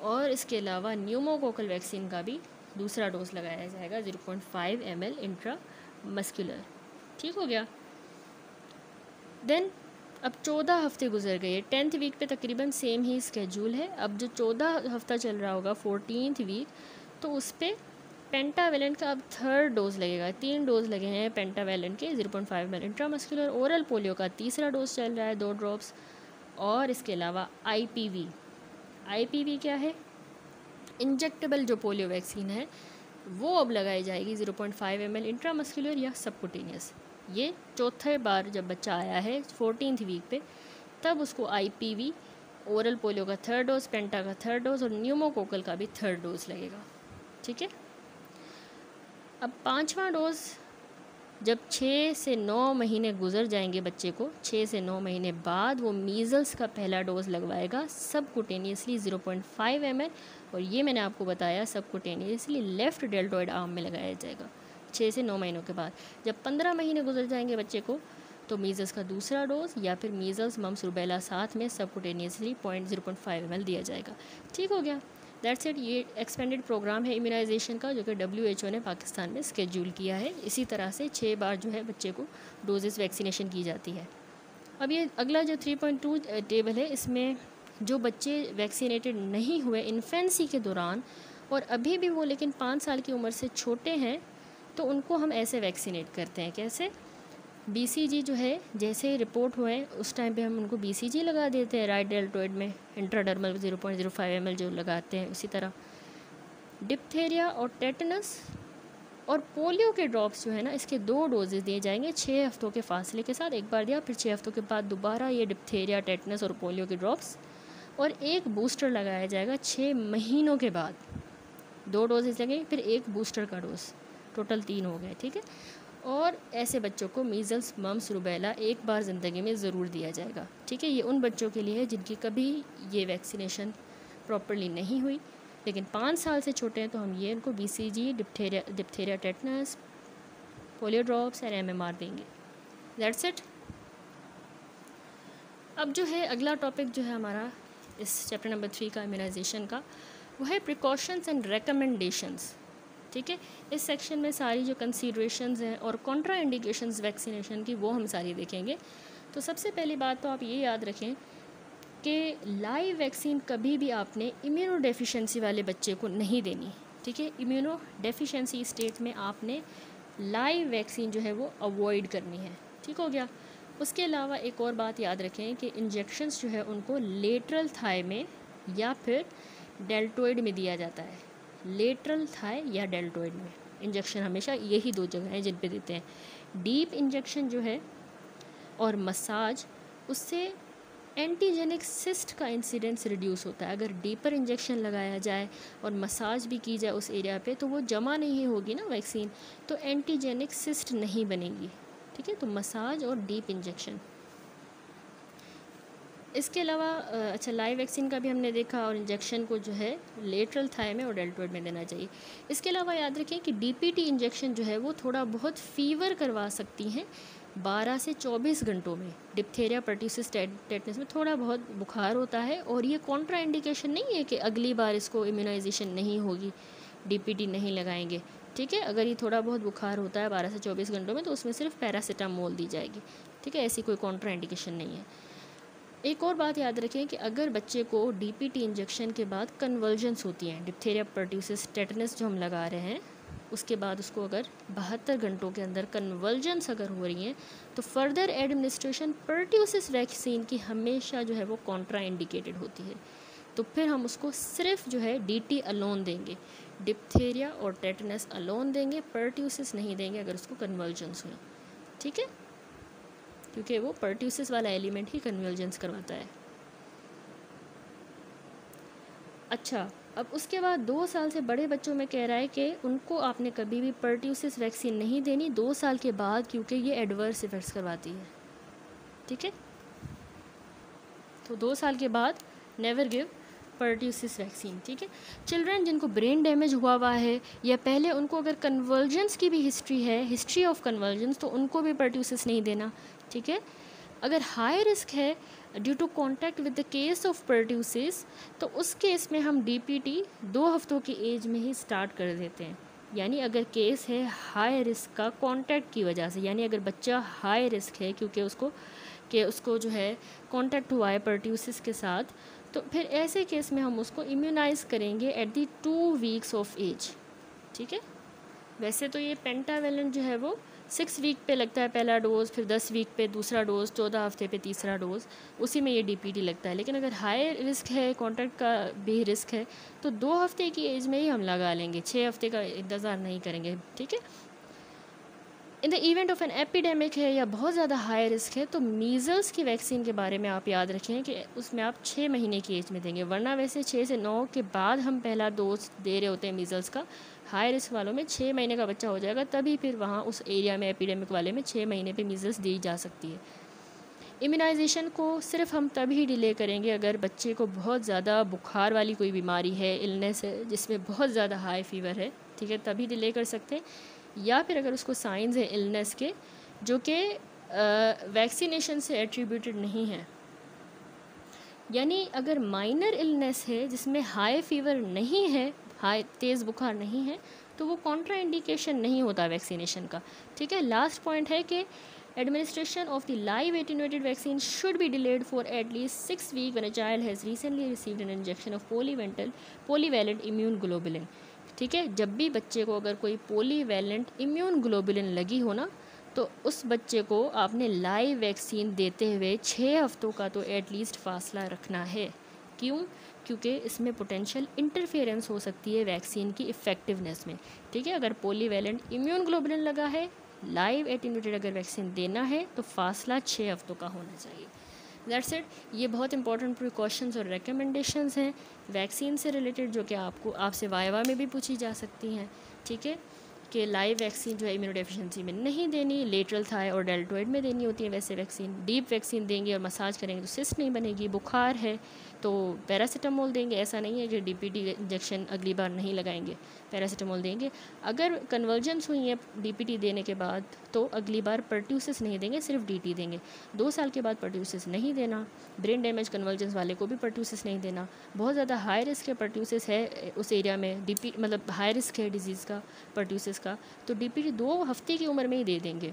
और इसके अलावा न्यूमोकोकल वैक्सीन का भी दूसरा डोज लगाया जाएगा 0.5 ml इंट्रामस्कुलर। ठीक हो गया। देन अब 14 हफ्ते गुजर गए, 10th वीक पे तकरीबन सेम ही स्केड्यूल है। अब जो 14 हफ्ता चल रहा होगा 14th वीक, तो उस पर पेंटावेलेंट का अब 3rd डोज लगेगा। 3 डोज लगे हैं पेंटावेलेंट के 0.5 ml इंट्रामस्कुलर। ओरल पोलियो का तीसरा डोज चल रहा है 2 ड्रॉप्स। और इसके अलावा IPV क्या है, इंजेक्टेबल जो पोलियो वैक्सीन है वो अब लगाई जाएगी 0.5 ml इंट्रामस्कुलर या सबकुटेनियस। ये चौथे बार जब बच्चा आया है 14th वीक पे, तब उसको IPV, ओरल पोलियो का 3rd डोज, पेंटा का 3rd डोज और न्यूमोकोकल का भी 3rd डोज लगेगा। ठीक है, अब 5वां डोज जब 6 से 9 महीने गुजर जाएंगे बच्चे को, 6 से 9 महीने बाद वो मीज़ल्स का पहला डोज लगवाएगा सबकुटेनियसली 0.5 ml, और ये मैंने आपको बताया सबकुटेनियसली लेफ़्ट डेल्टॉइड आर्म में लगाया जाएगा 6 से 9 महीनों के बाद। जब 15 महीने गुजर जाएंगे बच्चे को, तो मीज़ल्स का दूसरा डोज या फिर मीज़ल्स मम्स रूबेला साथ में सबकुटेनियसली 0.5 ml दिया जाएगा। ठीक हो गया, दैट्स इट। ये एक्सपेंडेड प्रोग्राम है इम्यूनाइजेशन का जो कि WHO ने पाकिस्तान में स्केड्यूल किया है। इसी तरह से 6 बार जो है बच्चे को डोजेस वैक्सीनेशन की जाती है। अब ये अगला जो 3.2 टेबल है, इसमें जो बच्चे वैक्सीनेटेड नहीं हुए इन्फेंसी के दौरान और अभी भी वो लेकिन 5 साल की उम्र से छोटे हैं, तो उनको हम ऐसे वैक्सीनेट करते हैं। कैसे? BCG जो है, जैसे ही रिपोर्ट हुए उस टाइम पे हम उनको BCG लगा देते हैं राइट डेल्टॉइड में, इंट्राडर्मल 0.05 ml जो लगाते हैं। उसी तरह डिप्थेरिया और टेटनस और पोलियो के ड्रॉप्स जो है ना, इसके 2 डोजेज़ दिए जाएंगे 6 हफ्तों के फासले के साथ। एक बार दिया, फिर 6 हफ्तों के बाद दोबारा ये डिप्थेरिया, टेटनस और पोलियो के ड्रॉप्स, और एक बूस्टर लगाया जाएगा 6 महीनों के बाद। 2 डोजेज़ लगेंगे, फिर एक बूस्टर का डोज, टोटल 3 हो गए। ठीक है, और ऐसे बच्चों को मीज़ल्स, मम्स, रूबेला एक बार ज़िंदगी में ज़रूर दिया जाएगा। ठीक है, ये उन बच्चों के लिए है जिनकी कभी ये वैक्सीनेशन प्रॉपरली नहीं हुई, लेकिन 5 साल से छोटे हैं, तो हम ये उनको BCG, diphtheria, tetanus, polio drops और MMR देंगे। That's it. अब जो है अगला टॉपिक जो है हमारा इस चैप्टर नंबर 3 का इम्यूनाइजेशन का, वो है प्रिकॉशंस एंड रिकमेंडेशंस। ठीक है, इस सेक्शन में सारी जो कंसीडरेशंस हैं और कॉन्ट्रा इंडिकेशंस वैक्सीनेशन की, वो हम सारी देखेंगे। तो सबसे पहली बात तो आप ये याद रखें कि लाइव वैक्सीन कभी भी आपने इम्यूनो डेफिशिएंसी वाले बच्चे को नहीं देनी। ठीक है, इम्यूनो डेफिशिएंसी स्टेट में आपने लाइव वैक्सीन जो है वो अवॉइड करनी है। ठीक हो गया। उसके अलावा एक और बात याद रखें कि इंजेक्शंस जो है उनको लेटरल थाई में या फिर डेल्टॉइड में दिया जाता है। लेटरल थाई या डेल्टॉइड में इंजेक्शन हमेशा यही 2 जगह हैं जिन पे देते हैं। डीप इंजेक्शन जो है और मसाज, उससे एंटीजेनिक सिस्ट का इंसिडेंस रिड्यूस होता है। अगर डीपर इंजेक्शन लगाया जाए और मसाज भी की जाए उस एरिया पे, तो वो जमा नहीं होगी ना वैक्सीन, तो एंटीजेनिक सिस्ट नहीं बनेगी। ठीक है, तो मसाज और डीप इंजेक्शन। इसके अलावा अच्छा, लाइव वैक्सीन का भी हमने देखा, और इंजेक्शन को जो है लेटरल थाई में और डेल्टॉइड में देना चाहिए। इसके अलावा याद रखें कि DPT इंजेक्शन जो है वो थोड़ा बहुत फीवर करवा सकती हैं 12 से 24 घंटों में। डिप्थेरिया, पर्ट्यूसिस, टेटनस में थोड़ा बहुत बुखार होता है, और ये कॉन्ट्रा इंडिकेशन नहीं है कि अगली बार इसको इम्यूनाइजेशन नहीं होगी, DPT नहीं लगाएंगे। ठीक है, अगर ये थोड़ा बहुत बुखार होता है 12 से 24 घंटों में, तो उसमें सिर्फ पैरासीटामोल दी जाएगी। ठीक है, ऐसी कोई कॉन्ट्रा इंडिकेशन नहीं है। एक और बात याद रखें कि अगर बच्चे को DPT इंजेक्शन के बाद कन्वर्जन्स होती हैं, डिप्थेरिया, पर्ट्यूसिस, टेटनस जो हम लगा रहे हैं, उसके बाद उसको अगर 72 घंटों के अंदर कन्वर्जन्स अगर हो रही हैं, तो फर्दर एडमिनिस्ट्रेशन पर्ट्यूसिस वैक्सीन की हमेशा जो है वो कॉन्ट्रा इंडिकेटेड होती है। तो फिर हम उसको सिर्फ जो है DT अलोन देंगे, डिप्थेरिया और टेटनस अलोन देंगे, पर्ट्यूसिस नहीं देंगे अगर उसको कन्वर्जन्स हुई। ठीक है, क्योंकि वो पर्ट्यूसिस वाला एलिमेंट ही कन्वर्जेंस करवाता है। अच्छा, अब उसके बाद 2 साल से बड़े बच्चों में कह रहा है कि उनको आपने कभी भी पर्ट्यूसिस वैक्सीन नहीं देनी 2 साल के बाद, क्योंकि ये एडवर्स इफेक्ट्स करवाती है। ठीक है, तो 2 साल के बाद नेवर गिव पर्ट्यूसिस वैक्सीन। ठीक है, चिल्ड्रन जिनको ब्रेन डैमेज हुआ है या पहले उनको अगर कन्वर्जेंस की भी हिस्ट्री है, हिस्ट्री ऑफ कन्वर्जेंस, तो उनको भी पर्ट्यूसिस नहीं देना। ठीक है, अगर हाई रिस्क है due to contact with the case of pertussis, तो उस केस में हम DPT 2 हफ्तों की एज में ही स्टार्ट कर देते हैं। यानी अगर केस है हाई रिस्क का कॉन्टैक्ट की वजह से, यानी अगर बच्चा हाई रिस्क है क्योंकि उसको जो है कॉन्टैक्ट हुआ है पर्ट्यूसिस के साथ, तो फिर ऐसे केस में हम उसको इम्यूनाइज़ करेंगे at the 2 weeks of age. ठीक है, वैसे तो ये पेंटावेलेंट जो है वो 6 वीक पे लगता है पहला डोज़, फिर 10 वीक पे दूसरा डोज़, 14 हफ्ते पे तीसरा डोज़, उसी में ये DPT लगता है। लेकिन अगर हाई रिस्क है, कॉन्टैक्ट का भी रिस्क है, तो 2 हफ्ते की एज में ही हम लगा लेंगे, 6 हफ्ते का इंतज़ार नहीं करेंगे। ठीक है, in the event of an epidemic है या बहुत ज़्यादा हाई रिस्क है, तो मीज़ल्स की वैक्सीन के बारे में आप याद रखें कि उसमें आप 6 महीने की एज में देंगे, वरना वैसे 6 से 9 के बाद हम पहला डोज दे रहे होते हैं मीज़ल्स का। हाई रिस्क वालों में 6 महीने का बच्चा हो जाएगा, तभी फिर वहाँ उस एरिया में एपिडेमिक वाले में 6 महीने पे मीज़ल्स दी जा सकती है। इम्यूनाइजेशन को सिर्फ हम तभी डिले करेंगे अगर बच्चे को बहुत ज़्यादा बुखार वाली कोई बीमारी है, इलनेस है जिसमें बहुत ज़्यादा हाई फीवर है, ठीक है, तभी डिले कर सकते हैं। या फिर अगर उसको साइंस है इलनेस के जो कि वैक्सीनेशन से एट्रीब्यूटेड नहीं है, यानी अगर माइनर इलनेस है जिसमें हाई फीवर नहीं है, हाई तेज़ बुखार नहीं है, तो वो कॉन्ट्रा इंडिकेशन नहीं होता वैक्सीनेशन का, ठीक है। लास्ट पॉइंट है कि administration of the live attenuated vaccine should be delayed for at least 6 weeks when a child has recently received an injection of polyvalent immune globulin, ठीक है। जब भी बच्चे को अगर कोई पोलीवैलेंट इम्यून ग्लोबुलिन लगी हो ना, तो उस बच्चे को आपने लाइव वैक्सीन देते हुए 6 हफ्तों का तो एटलीस्ट फासला रखना है। क्यों? क्योंकि इसमें पोटेंशियल इंटरफेरेंस हो सकती है वैक्सीन की इफ़ेक्टिवनेस में, ठीक है। अगर पोलीवैलेंट इम्यून ग्लोबुलिन लगा है, लाइव एटेन्यूएटेड अगर वैक्सीन देना है तो फासला 6 हफ्तों का होना चाहिए। That's it. ये बहुत इंपॉर्टेंट प्रिकॉशंस और रिकमेंडेशंस हैं वैक्सीन से रिलेटेड, जो कि आपसे वाइवा में भी पूछी जा सकती हैं, ठीक है। कि लाइव वैक्सीन जो है इम्यूनोडेफिशिएंसी में नहीं देनी, लेटरल थाई और डेल्टोइड में देनी होती है वैसे वैक्सीन। डीप वैक्सीन देंगे और मसाज करेंगे तो सिस्ट नहीं बनेगी। बुखार है तो पैरासीटामोल देंगे, ऐसा नहीं है कि डीपीटी इंजेक्शन अगली बार नहीं लगाएंगे, पैरासीटामोल देंगे। अगर कन्वर्जेंस हुई है डीपीटी देने के बाद तो अगली बार पर्ट्यूसिस नहीं देंगे, सिर्फ डीटी देंगे। 2 साल के बाद पर्ट्यूसिस नहीं देना। ब्रेन डैमेज कन्वर्जेंस वाले को भी पर्ट्यूसिस नहीं देना। बहुत ज़्यादा हाई रिस्क है पर्ट्यूसिस है उस एरिया में, डीपी मतलब हाई रिस्क है डिजीज़ का पर्ट्यूसिस का, तो डीपीटी 2 हफ्ते की उम्र में ही दे देंगे।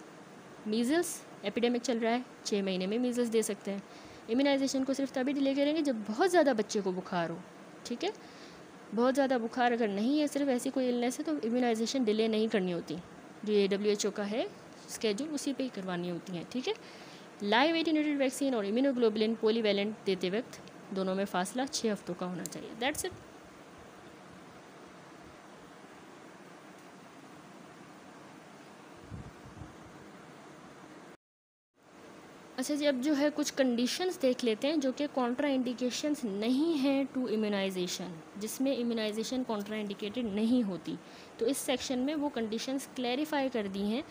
मीज़ल्स एपिडेमिक चल रहा है, 6 महीने में मीज़ल्स दे सकते हैं। इम्यूनाइजेशन को सिर्फ तभी डिले करेंगे जब बहुत ज़्यादा बच्चे को बुखार हो, ठीक है। बहुत ज़्यादा बुखार अगर नहीं है, सिर्फ ऐसी कोई इलनेस है, तो इम्यूनाइजेशन डिले नहीं करनी होती। जो ये WHO का है स्केड्यूल, उसी पे ही करवानी होती हैं, ठीक है। लाइव एटेन्यूएटेड वैक्सीन और इम्यूनोग्लोबुलिन पोलीवैलेंट देते वक्त दोनों में फासला 6 हफ्तों का होना चाहिए। That's it. अच्छा जी, अब जो है कुछ कंडीशंस देख लेते हैं जो कि कॉन्ट्रा इंडिकेशंस नहीं हैं टू इम्यूनाइजेशन, जिसमें इम्यूनाइजेशन कॉन्ट्रा इंडिकेटेड नहीं होती। तो इस सेक्शन में वो कंडीशंस क्लैरिफाई कर दी हैं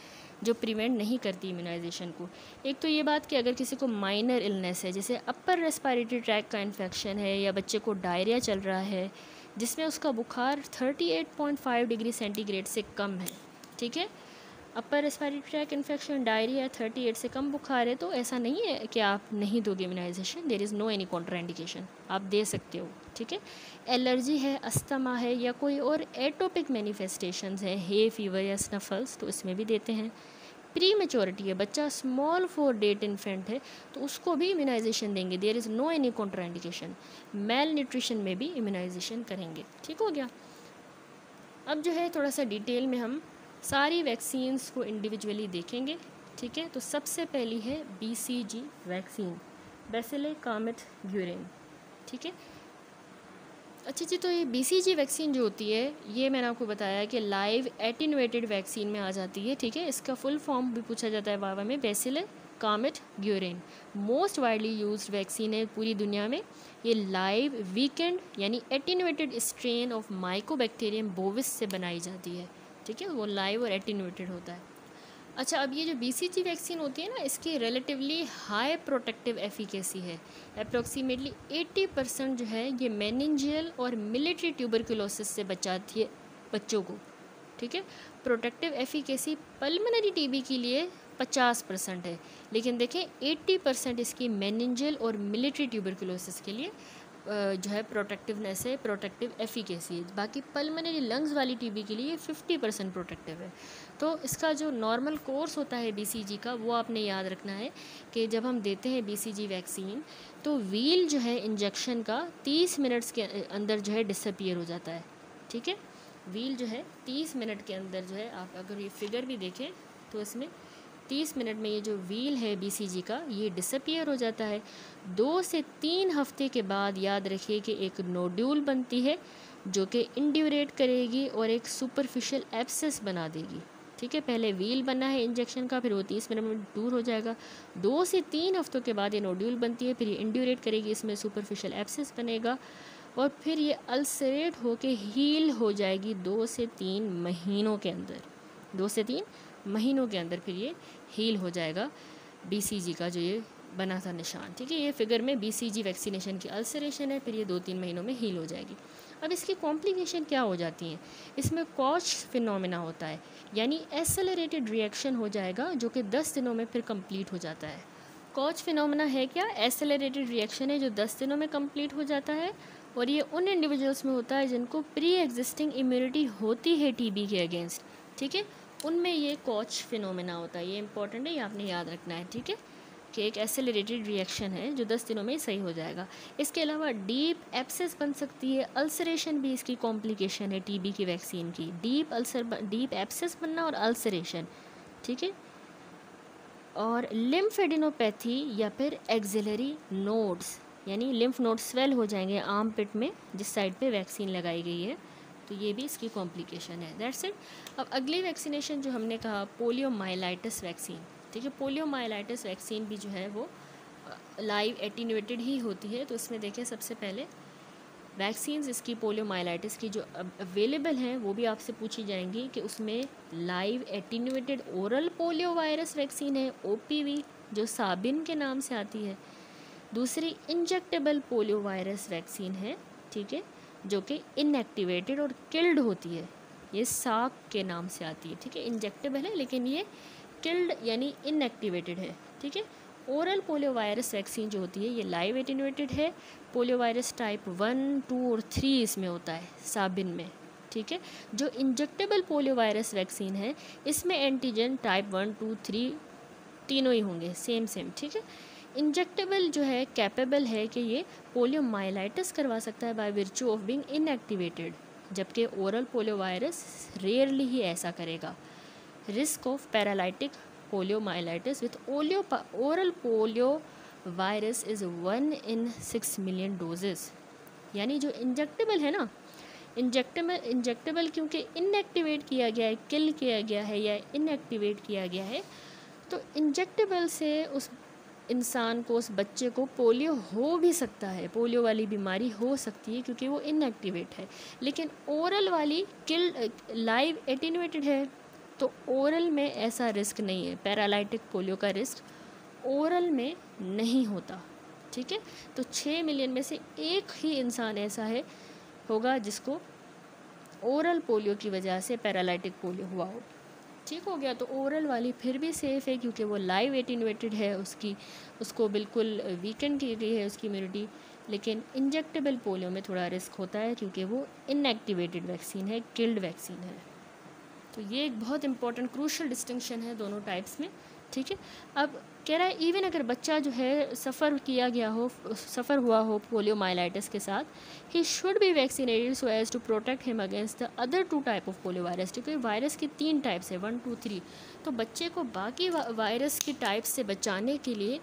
जो प्रिवेंट नहीं करती इम्यूनाइजेशन को। एक तो ये बात कि अगर किसी को माइनर इलनेस है, जैसे अपर रेस्पिरेटरी ट्रैक का इन्फेक्शन है या बच्चे को डायरिया चल रहा है जिसमें उसका बुखार 38.5 डिग्री सेंटीग्रेड से कम है, ठीक है। Upper respiratory tract infection, diarrhoea, 38 से कम बुखार है, तो ऐसा नहीं है कि आप नहीं दोगे immunization. There is no any contraindication, आप दे सकते हो, ठीक है। एलर्जी है, अस्थमा है या कोई और एटोपिक मैनिफेस्टेशंस है, हे फीवर या स्नफल्स, तो इसमें भी देते हैं। प्री मेच्योरिटी है, बच्चा स्मॉल 4 डेट इन्फेंट है, तो उसको भी इम्यूनाइजेशन देंगे। There is no any contraindication. Malnutrition में भी इम्यूनाइजेशन करेंगे, ठीक हो गया। अब जो है थोड़ा सा डिटेल में हम सारी वैक्सीन्स को इंडिविजुअली देखेंगे, ठीक है। तो सबसे पहली है BCG वैक्सीन, बैसिलस कामेट ग्यूरेन, ठीक है। अच्छा जी, तो ये BCG वैक्सीन जो होती है ये मैंने आपको बताया कि लाइव एटेन्यूएटेड वैक्सीन में आ जाती है, ठीक है। इसका फुल फॉर्म भी पूछा जाता है वावा में, bacillus Calmette Guerin. Most widely used vaccine है पूरी दुनिया में। ये लाइव वीकेंड यानी attenuated strain of mycobacterium bovis से बनाई जाती है, ठीक है। वो लाइव और एटेन्यूएटेड होता है। अच्छा, अब ये जो BCG वैक्सीन होती है ना, इसकी रिलेटिवली हाई प्रोटेक्टिव एफिकेसी है। अप्रॉक्सीमेटली 80% जो है ये मेनिंजियल और मिलिट्री ट्यूबरकुलोसिस से बचाती है बच्चों को, ठीक है। प्रोटेक्टिव एफिकेसी पल्मोनरी TB के लिए 50% है, लेकिन देखें 80% इसकी मेनिंजियल और मिलिट्री ट्यूबरकुलोसिस के लिए जो है प्रोटेक्टिवनेस है, प्रोटेक्टिव एफिकेसी है। बाकी पल्मोनरी लंग्स वाली TB के लिए 50% प्रोटेक्टिव है। तो इसका जो नॉर्मल कोर्स होता है BCG का, वो आपने याद रखना है कि जब हम देते हैं BCG वैक्सीन तो व्हील जो है इंजेक्शन का 30 मिनट्स के अंदर जो है डिसअपीयर हो जाता है, ठीक है। व्हील जो है 30 मिनट के अंदर जो है, आप अगर ये फिगर भी देखें तो इसमें 30 मिनट में ये जो व्हील है BCG का ये डिसअपीयर हो जाता है। 2 से 3 हफ्ते के बाद याद रखिए कि एक नोड्यूल बनती है जो कि इंड्यूरेट करेगी और एक सुपरफिशियल एब्सेस बना देगी, ठीक है। पहले व्हील बना है इंजेक्शन का, फिर वो 30 मिनट में दूर हो जाएगा। 2 से 3 हफ्तों के बाद ये नोड्यूल बनती है, फिर ये इंड्यूरेट करेगी, इसमें सुपरफिशियल एब्सेस बनेगा और फिर ये अल्सरेट होके हील हो जाएगी 2 से 3 महीनों के अंदर। 2 से 3 महीनों के अंदर फिर ये हील हो जाएगा BCG का जो ये बना था निशान, ठीक है। ये फिगर में BCG वैक्सीनेशन की अल्सरेशन है, फिर ये 2-3 महीनों में हील हो जाएगी। अब इसकी कॉम्प्लिकेशन क्या हो जाती हैं? इसमें कॉच फिनोमेना होता है, यानी एसेलरेटेड रिएक्शन हो जाएगा जो कि 10 दिनों में फिर कंप्लीट हो जाता है। कॉच फिनोमेना है क्या? एसेलरेटेड रिएक्शन है जो 10 दिनों में कंप्लीट हो जाता है और ये उन इंडिविजुअल्स में होता है जिनको प्री एग्जिस्टिंग इम्यूनिटी होती है TB के अगेंस्ट, ठीक है, उनमें ये कॉच फिनोमेना होता है। ये इंपॉर्टेंट है, ये आपने याद रखना है, ठीक है, कि एक एसेलरेटेड रिएक्शन है जो 10 दिनों में ही सही हो जाएगा। इसके अलावा डीप एब्सेस बन सकती है, अल्सरेशन भी इसकी कॉम्प्लिकेशन है TB की वैक्सीन की, डीप एब्सेस बनना और अल्सरेशन, ठीक है। और लिम्फेडिनोपैथी या फिर एक्सिलरी नोड्स, यानी लिम्फ नोड स्वेल हो जाएंगे आर्म पिट में जिस साइड पे वैक्सीन लगाई गई है, तो ये भी इसकी कॉम्प्लिकेशन है। That's it. अब अगली वैक्सीनेशन जो हमने कहा पोलियोमाइलाइटिस वैक्सीन, ठीक है। पोलियोमाइलाइटिस वैक्सीन भी जो है वो लाइव एटीन्यूएटेड ही होती है। तो इसमें देखें, सबसे पहले वैक्सीन्स इसकी पोलियोमाइलाइटिस की जो अवेलेबल हैं वो भी आपसे पूछी जाएंगी कि उसमें live attenuated oral polio virus vaccine है OPV जो साबिन के नाम से आती है। दूसरी इंजेक्टेबल पोलियो वायरस वैक्सीन है, ठीक है, जो कि इनएक्टिवेटेड और किल्ड होती है, ये साक के नाम से आती है, ठीक है। इंजेक्टेबल है लेकिन ये किल्ड यानी इनएक्टिवेटेड है, ठीक है। ओरल पोलियो वायरस वैक्सीन जो होती है ये लाइव एटीन्यूएटेड है। पोलियो वायरस टाइप 1, 2 और 3 इसमें होता है साबिन में, ठीक है। जो इंजेक्टेबल पोलियो वायरस वैक्सीन है इसमें एंटीजन टाइप 1, 2, 3 तीनों ही होंगे, सेम, ठीक है। इंजेक्टेबल जो है कैपेबल है कि ये पोलियोमाइलाइटिस करवा सकता है by virtue of being inactivated, जबकि ओरल पोलियो वायरस रेयरली ही ऐसा करेगा। Risk of paralytic poliomyelitis with oral polio virus is 1 in 6 million doses, यानी जो इंजेक्टेबल है ना, इंजेक्टेबल क्योंकि इनएक्टिवेट किया गया है, किल किया गया है या इनएक्टिवेट किया गया है, तो इंजेक्टेबल से उस इंसान को, उस बच्चे को पोलियो हो भी सकता है, पोलियो वाली बीमारी हो सकती है क्योंकि वो इनएक्टिवेट है। लेकिन ओरल वाली लाइव एटीन्यूएटेड है, तो ओरल में ऐसा रिस्क नहीं है, पैरालाइटिक पोलियो का रिस्क ओरल में नहीं होता, ठीक है। तो 6 मिलियन में से एक ही इंसान ऐसा होगा जिसको ओरल पोलियो की वजह से पैरालाइटिक पोलियो हुआ हो, ठीक हो गया। तो ओरल वाली फिर भी सेफ़ है क्योंकि वो लाइव एटीन्यूएटेड है, उसको बिल्कुल वीकेंड की गई है उसकी इम्यूनिटी। लेकिन इंजेक्टेबल पोलियो में थोड़ा रिस्क होता है क्योंकि वो इनएक्टिवेटेड वैक्सीन है, किल्ड वैक्सीन है। तो ये एक बहुत इंपॉर्टेंट क्रूशल डिस्टिंक्शन है दोनों टाइप्स में, ठीक है। अब कह रहा है इवन अगर बच्चा जो है सफ़र हुआ हो पोलियोमाइलाइटिस के साथ, ही should be vaccinated so as to protect him against the other 2 type of polio virus, क्योंकि वायरस की 3 टाइप्स है, 1, 2, 3। तो बच्चे को बाकी वायरस की टाइप से बचाने के लिए,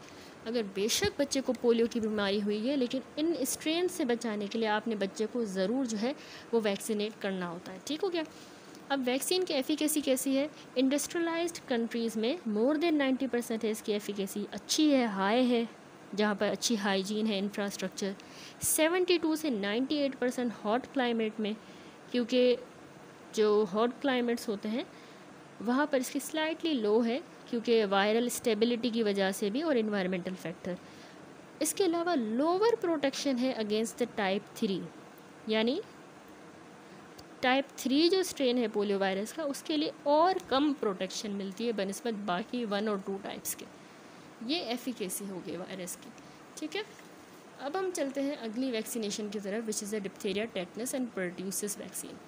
अगर बेशक बच्चे को पोलियो की बीमारी हुई है, लेकिन इन स्ट्रेन से बचाने के लिए आपने बच्चे को ज़रूर जो है वो वैक्सीनेट करना होता है, ठीक हो गया। अब वैक्सीन की एफिकेसी कैसी है? इंडस्ट्रियलाइज्ड कंट्रीज़ में मोर देन 90% है इसकी एफिकेसी, अच्छी है, हाई है, जहाँ पर अच्छी हाइजीन है, इंफ्रास्ट्रक्चर। 72 से 98% हॉट क्लाइमेट में, क्योंकि जो हॉट क्लाइमेट्स होते हैं वहाँ पर इसकी स्लाइटली लो है क्योंकि वायरल स्टेबिलिटी की वजह से भी और इन्वायरमेंटल फैक्टर। इसके अलावा लोअर प्रोटेक्शन है अगेंस्ट द टाइप 3, यानी टाइप 3 जो स्ट्रेन है पोलियो वायरस का उसके लिए और कम प्रोटेक्शन मिलती है बनिस्बत बाकी 1 और 2 टाइप्स के। ये एफिकेसी हो गई वायरस की, ठीक है। अब हम चलते हैं अगली वैक्सीनेशन की तरफ, which is the diphtheria, tetanus and pertussis vaccine.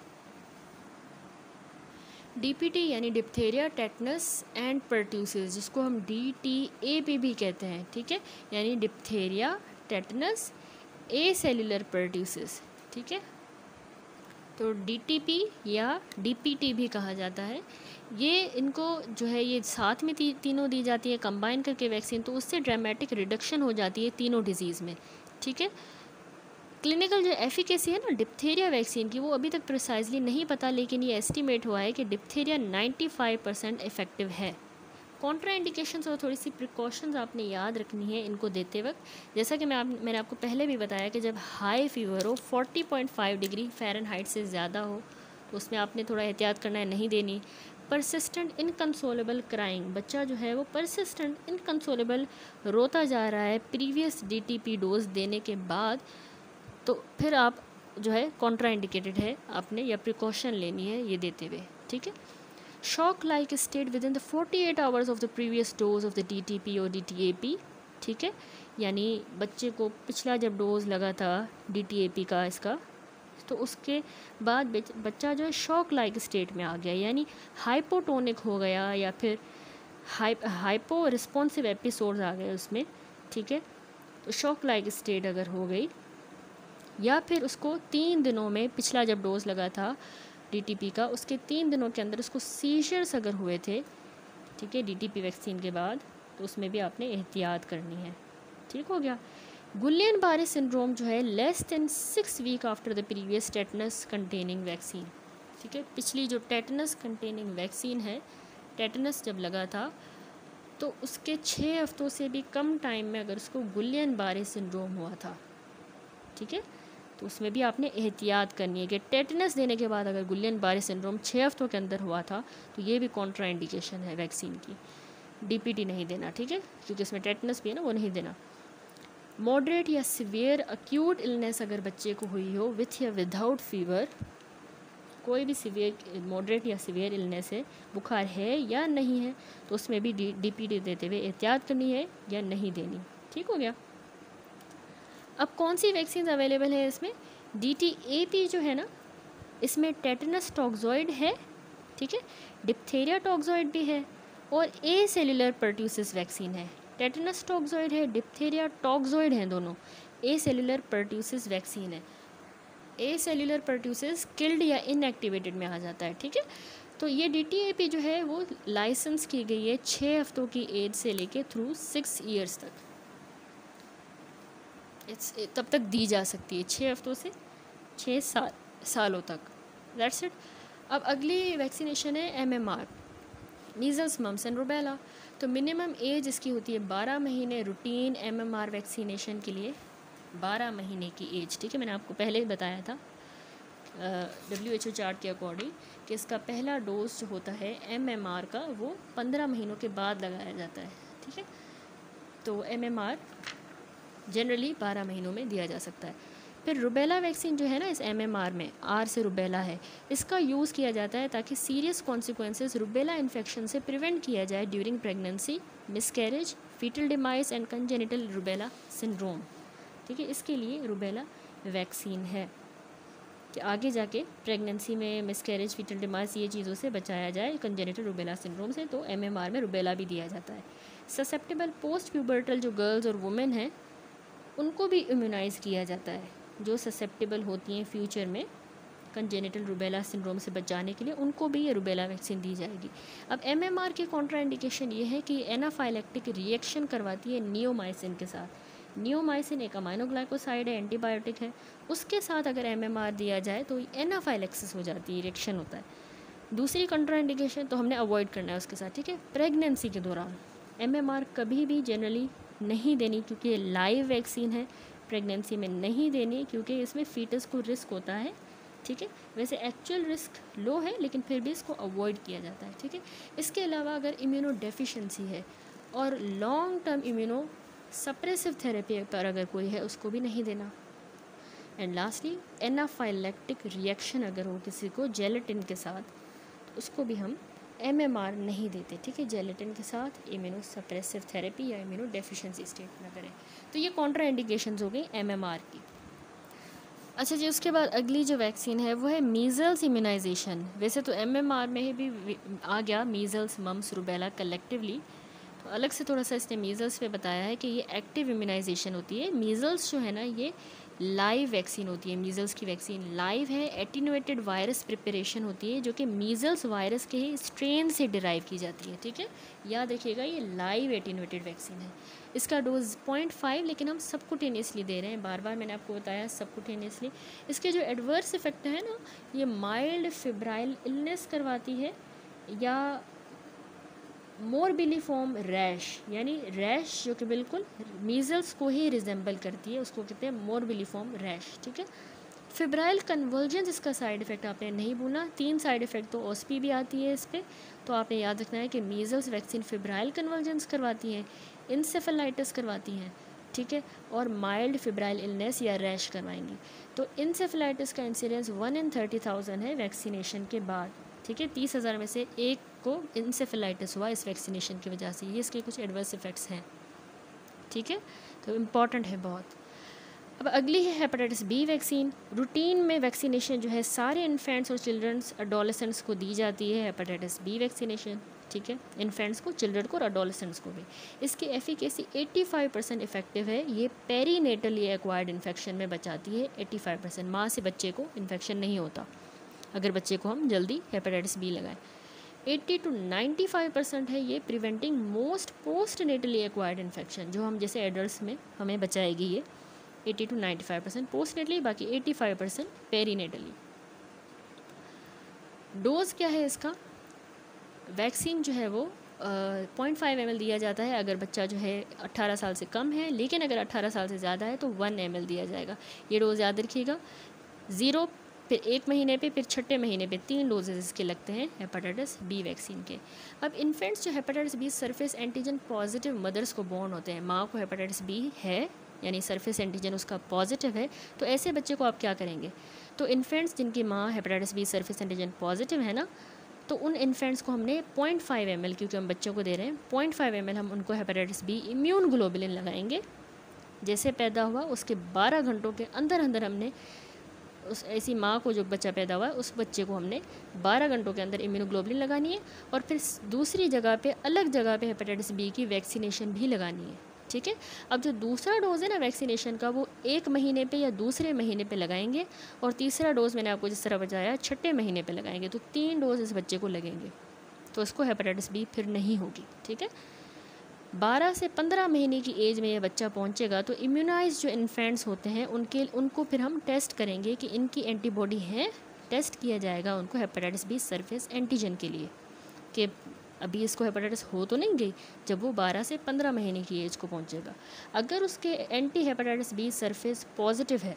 DPT यानी डिप्थीरिया, टेटनस एंड परट्यूसिस, जिसको हम DTAP भी कहते हैं, ठीक है, यानी डिप्थीरिया, टेटनस, एसेल्युलर परट्यूसिस, ठीक है। तो DTP या DPT भी कहा जाता है। ये इनको जो है ये साथ में तीनों दी जाती है कंबाइन करके वैक्सीन, तो उससे ड्रामेटिक रिडक्शन हो जाती है तीनों डिजीज़ में, ठीक है। क्लिनिकल जो एफिकेसी है ना डिप्थीरिया वैक्सीन की, वो अभी तक प्रिसाइजली नहीं पता, लेकिन ये एस्टिमेट हुआ है कि डिप्थीरिया 95% इफ़ेक्टिव है। कॉन्ट्रा इंडिकेशंस और थोड़ी सी प्रिकॉशंस आपने याद रखनी है इनको देते वक्त। जैसा कि मैंने आपको पहले भी बताया कि जब हाई फीवर हो 40.5 डिग्री फ़ारेनहाइट से ज़्यादा हो तो उसमें आपने थोड़ा एहतियात करना है, नहीं देनी। परसिस्टेंट इनकंसोलेबल क्राइंग, बच्चा जो है वो परसिस्टेंट इनकंसोलेबल रोता जा रहा है प्रीवियस DTP डोज देने के बाद, तो फिर आप जो है कॉन्ट्रा इंडिकेटेड है आपने या प्रिकॉशन लेनी है ये देते हुए, ठीक है। Shock like state with in the 48 hours of the previous dose of the DTP और DTAP, ठीक है। यानी बच्चे को पिछला जब डोज लगा था DTAP का इसका, तो उसके बाद बच्चा जो है शॉक लाइक स्टेट में आ गया, यानी हाइपोटोनिक हो गया या फिर हाइपो रिस्पॉन्सिव एपिसोड्स आ गए उसमें, ठीक है। तो शॉक लाइक स्टेट अगर हो गई, या फिर उसको 3 दिनों में पिछला जब डोज लगा था DTP का उसके 3 दिनों के अंदर उसको सीजर्स अगर हुए थे, ठीक है, DTP वैक्सीन के बाद, तो उसमें भी आपने एहतियात करनी है, ठीक हो गया। गुलियन बारे सिंड्रोम जो है less than 6 week after the previous tetanus containing vaccine, ठीक है। पिछली जो टेटनस कंटेनिंग वैक्सीन है, टेटनस जब लगा था तो उसके 6 हफ्तों से भी कम टाइम में अगर उसको गुलियन बारे सिंड्रोम हुआ था, ठीक है, तो उसमें भी आपने एहतियात करनी है कि टेटनस देने के बाद अगर गुलियन बारे सिंड्रोम 6 हफ्तों के अंदर हुआ था तो ये भी कॉन्ट्रा इंडिकेशन है वैक्सीन की। DPT नहीं देना, ठीक है, क्योंकि उसमें टेटनस भी है ना, वो नहीं देना। मॉडरेट या सीवियर अक्यूट इलनेस अगर बच्चे को हुई हो विथ या विदाउट फीवर, कोई भी सीवियर मॉडरेट या सीवियर इलनेस है, बुखार है या नहीं है, तो उसमें भी DPT देते हुए एहतियात करनी है या नहीं देनी, ठीक हो गया। अब कौन सी वैक्सीन अवेलेबल है इसमें? DTAP जो है ना, इसमें टेटनस टॉक्सॉइड है, ठीक है, डिप्थीरिया टॉक्सॉइड भी है और ए सेल्यूलर पर्ट्यूसिस वैक्सीन है। टेटनस टॉक्सॉइड है, डिप्थीरिया टॉक्सॉइड हैं दोनों, ए सेल्यूलर पर्ट्यूसिस वैक्सीन है। ए सेल्यूलर पर्ट्यूसिस किल्ड या इनएक्टिवेटेड में आ जाता है, ठीक है। तो ये DTAP जो है वो लाइसेंस की गई है 6 हफ्तों की एज से लेके थ्रू 6 ईयर्स तक, तब तक दी जा सकती है, 6 हफ्तों से 6 सालों तक। That's it. अब अगली वैक्सीनेशन है MMR, measles mumps and rubella. तो मिनिमम एज इसकी होती है 12 महीने रूटीन MMR वैक्सीनेशन के लिए, 12 महीने की एज, ठीक है। मैंने आपको पहले ही बताया था WHO चार्ट के अकॉर्डिंग कि इसका पहला डोज जो होता है MMR का वो 15 महीनों के बाद लगाया जाता है, ठीक है। तो MMR जनरली 12 महीनों में दिया जा सकता है। फिर रुबेला वैक्सीन जो है ना इस MMR में, R से रुबेला है, इसका यूज़ किया जाता है ताकि सीरियस कॉन्सिक्वेंसेस रुबेला इन्फेक्शन से प्रिवेंट किया जाए during pregnancy, miscarriage, fetal demise and congenital rubella syndrome, ठीक है। इसके लिए रुबेला वैक्सीन है कि आगे जाके प्रेगनेंसी में मिसकैरेज, फीटल डिमाइस ये चीज़ों से बचाया जाए कंजेनिटल रुबेला सिंड्रोम से, तो MMR में रुबेला भी दिया जाता है। ससेप्टेबल पोस्ट प्यूबर्टल जो गर्ल्स और वुमेन हैं उनको भी इम्यूनाइज़ किया जाता है, जो ससेप्टेबल होती हैं फ्यूचर में कंजेनिटल रुबेला सिंड्रोम से बचाने के लिए, उनको भी ये रुबेला वैक्सीन दी जाएगी। अब MMR के कॉन्ट्रा इंडिकेशन ये है कि एनाफाइलेक्टिक रिएक्शन करवाती है नियोमाइसिन के साथ। नियोमाइसिन एक अमाइनोग्लाइकोसाइड है, एंटीबायोटिक है, उसके साथ अगर MMR दिया जाए तो एनाफाइलेक्सिस हो जाती है, रिएक्शन होता है। दूसरी कॉन्ट्रा इंडिकेशन तो हमने अवॉइड करना है उसके साथ, ठीक है। प्रेगनेंसी के दौरान MMR कभी भी जनरली नहीं देनी, क्योंकि ये लाइव वैक्सीन है, प्रेगनेंसी में नहीं देनी क्योंकि इसमें फीटस को रिस्क होता है, ठीक है। वैसे एक्चुअल रिस्क लो है लेकिन फिर भी इसको अवॉइड किया जाता है, ठीक है। इसके अलावा अगर इम्यूनो डेफिशिएंसी है और long term immuno suppressive therapy पर अगर कोई है उसको भी नहीं देना। एंड लास्टली एनाफाइलेक्टिक रिएक्शन अगर हो किसी को जेलेटिन के साथ, तो उसको भी हम MMR नहीं देते, ठीक है। जेलेटिन के साथ इम्यूनो सप्रेसिव थेरेपी या इम्यूनो डेफिशिएंसी स्टेट में करें। तो ये कॉन्ट्रा इंडिकेशंस हो गई MMR की। अच्छा जी, उसके बाद अगली जो वैक्सीन है वो है मीज़ल्स इम्यूनाइजेशन। वैसे तो MMR में ही भी आ गया मीज़ल्स, मम्स, रूबेला कलेक्टिवली, तो अलग से थोड़ा सा इसने मीज़ल्स पे बताया है कि ये एक्टिव इम्यूनाइजेशन होती है। मीज़ल्स जो है ना ये लाइव वैक्सीन होती है, मीज़ल्स की वैक्सीन लाइव है। एटीन्यूएटेड वायरस प्रिपरेशन होती है जो कि मीज़ल्स वायरस के ही स्ट्रेन से डिराइव की जाती है, ठीक है। याद रखिएगा ये लाइव एटीन्यूएटेड वैक्सीन है। इसका डोज 0.5, लेकिन हम सबकुटेनियसली दे रहे हैं, बार बार मैंने आपको बताया सबकुटेनियसली। इसके जो एडवर्स इफेक्ट है ना, ये माइल्ड फिब्राइल इलनेस करवाती है या मोरबिलीफॉर्म रैश, यानी रैश जो कि बिल्कुल मीज़ल्स को ही रिजेंबल करती है, उसको कहते हैं मोरबिलीफॉर्म रैश, ठीक है। फिब्राइल कन्वर्जेंस इसका साइड इफ़ेक्ट आपने नहीं भूलना। 3 साइड इफ़ेक्ट तो ओस्पी भी आती है इस पर, तो आपने याद रखना है कि मीज़ल्स वैक्सीन फिब्राइल कन्वर्जेंस करवाती हैं, इंसेफेलाइटिस करवाती हैं, ठीक है, और माइल्ड फिब्राइल इलनेस या रैश करवाएंगी। तो इंसेफेलाइटिस का इंसिडेंस 1 in 30,000 है वैक्सीनेशन के बाद, ठीक है। 30,000 में से एक को इंसेफेलाइटिस हुआ इस वैक्सीनेशन की वजह से। ये इसके कुछ एडवर्स इफ़ेक्ट्स हैं, ठीक है, तो इम्पॉर्टेंट है बहुत। अब अगली है हेपेटाइटिस बी वैक्सीन। रूटीन में वैक्सीनेशन जो है सारे इन्फेंट्स और चिल्ड्रंस एडोलेसेंट्स को दी जाती है हेपेटाइटिस बी वैक्सीनेशन, ठीक है, इन्फेंट्स को, चिल्ड्रन को और एडोलेसेंट्स को भी। इसकी एफिकेसी 85% इफेक्टिव है। ये पेरीनेटली एक्वायर्ड इन्फेक्शन में बचाती है 85%। माँ से बच्चे को इन्फेक्शन नहीं होता अगर बच्चे को हम जल्दी हेपेटाइटिस बी लगाएं। 80 to 95% है ये preventing most post neatly acquired infection, जो हम जैसे एडल्ट्स में हमें बचाएगी ये 80 to 95% पोस्ट नेटली, बाकी 85% पेरीनेटली। डोज क्या है इसका? वैक्सीन जो है वो 0.5 ml दिया जाता है अगर बच्चा जो है 18 साल से कम है, लेकिन अगर 18 साल से ज़्यादा है तो 1 ml दिया जाएगा। ये डोज याद रखिएगा। 0 फिर 1 महीने पे, फिर 6ठे महीने पे 3 डोजेज इसके लगते हैं हेपेटाइटिस बी वैक्सीन के। अब इन्फेंट्स जो hepatitis B surface antigen positive mothers को बॉर्न होते हैं, माँ को हेपेटाइटिस बी है यानी सरफेस एंटीजन उसका पॉजिटिव है, तो ऐसे बच्चे को आप क्या करेंगे? तो इन्फेंट्स जिनकी माँ hepatitis B surface antigen positive है ना, तो उन इन्फेंट्स को हमने 0.5 ml, क्योंकि हम बच्चों को दे रहे हैं 0.5 ml, हम उनको हेपेटाइटिस बी इम्यून ग्लोबुलिन लगाएंगे। जैसे पैदा हुआ उसके 12 घंटों के अंदर अंदर हमने उस ऐसी माँ को, जो बच्चा पैदा हुआ है उस बच्चे को हमने 12 घंटों के अंदर इम्यूनोग्लोबुलिन लगानी है, और फिर दूसरी जगह पे, अलग जगह पे हेपेटाइटिस बी की वैक्सीनेशन भी लगानी है, ठीक है। अब जो दूसरा डोज़ है ना वैक्सीनेशन का, वो 1 महीने पे या दूसरे महीने पे लगाएंगे, और तीसरा डोज़ मैंने आपको जिस तरह बताया 6ठे महीने पे लगाएंगे, तो 3 डोज इस बच्चे को लगेंगे, तो इसको हेपेटाइटिस बी फिर नहीं होगी, ठीक है। 12 से 15 महीने की एज में ये बच्चा पहुंचेगा तो इम्यूनाइज जो इन्फेंट्स होते हैं उनको फिर हम टेस्ट करेंगे कि इनकी एंटीबॉडी है, टेस्ट किया जाएगा उनको हेपेटाइटिस बी सरफेस एंटीजन के लिए, कि अभी इसको हेपेटाइटिस हो तो नहीं गई। जब वो 12 से 15 महीने की एज को पहुंचेगा, अगर उसके anti hepatitis B surface positive है,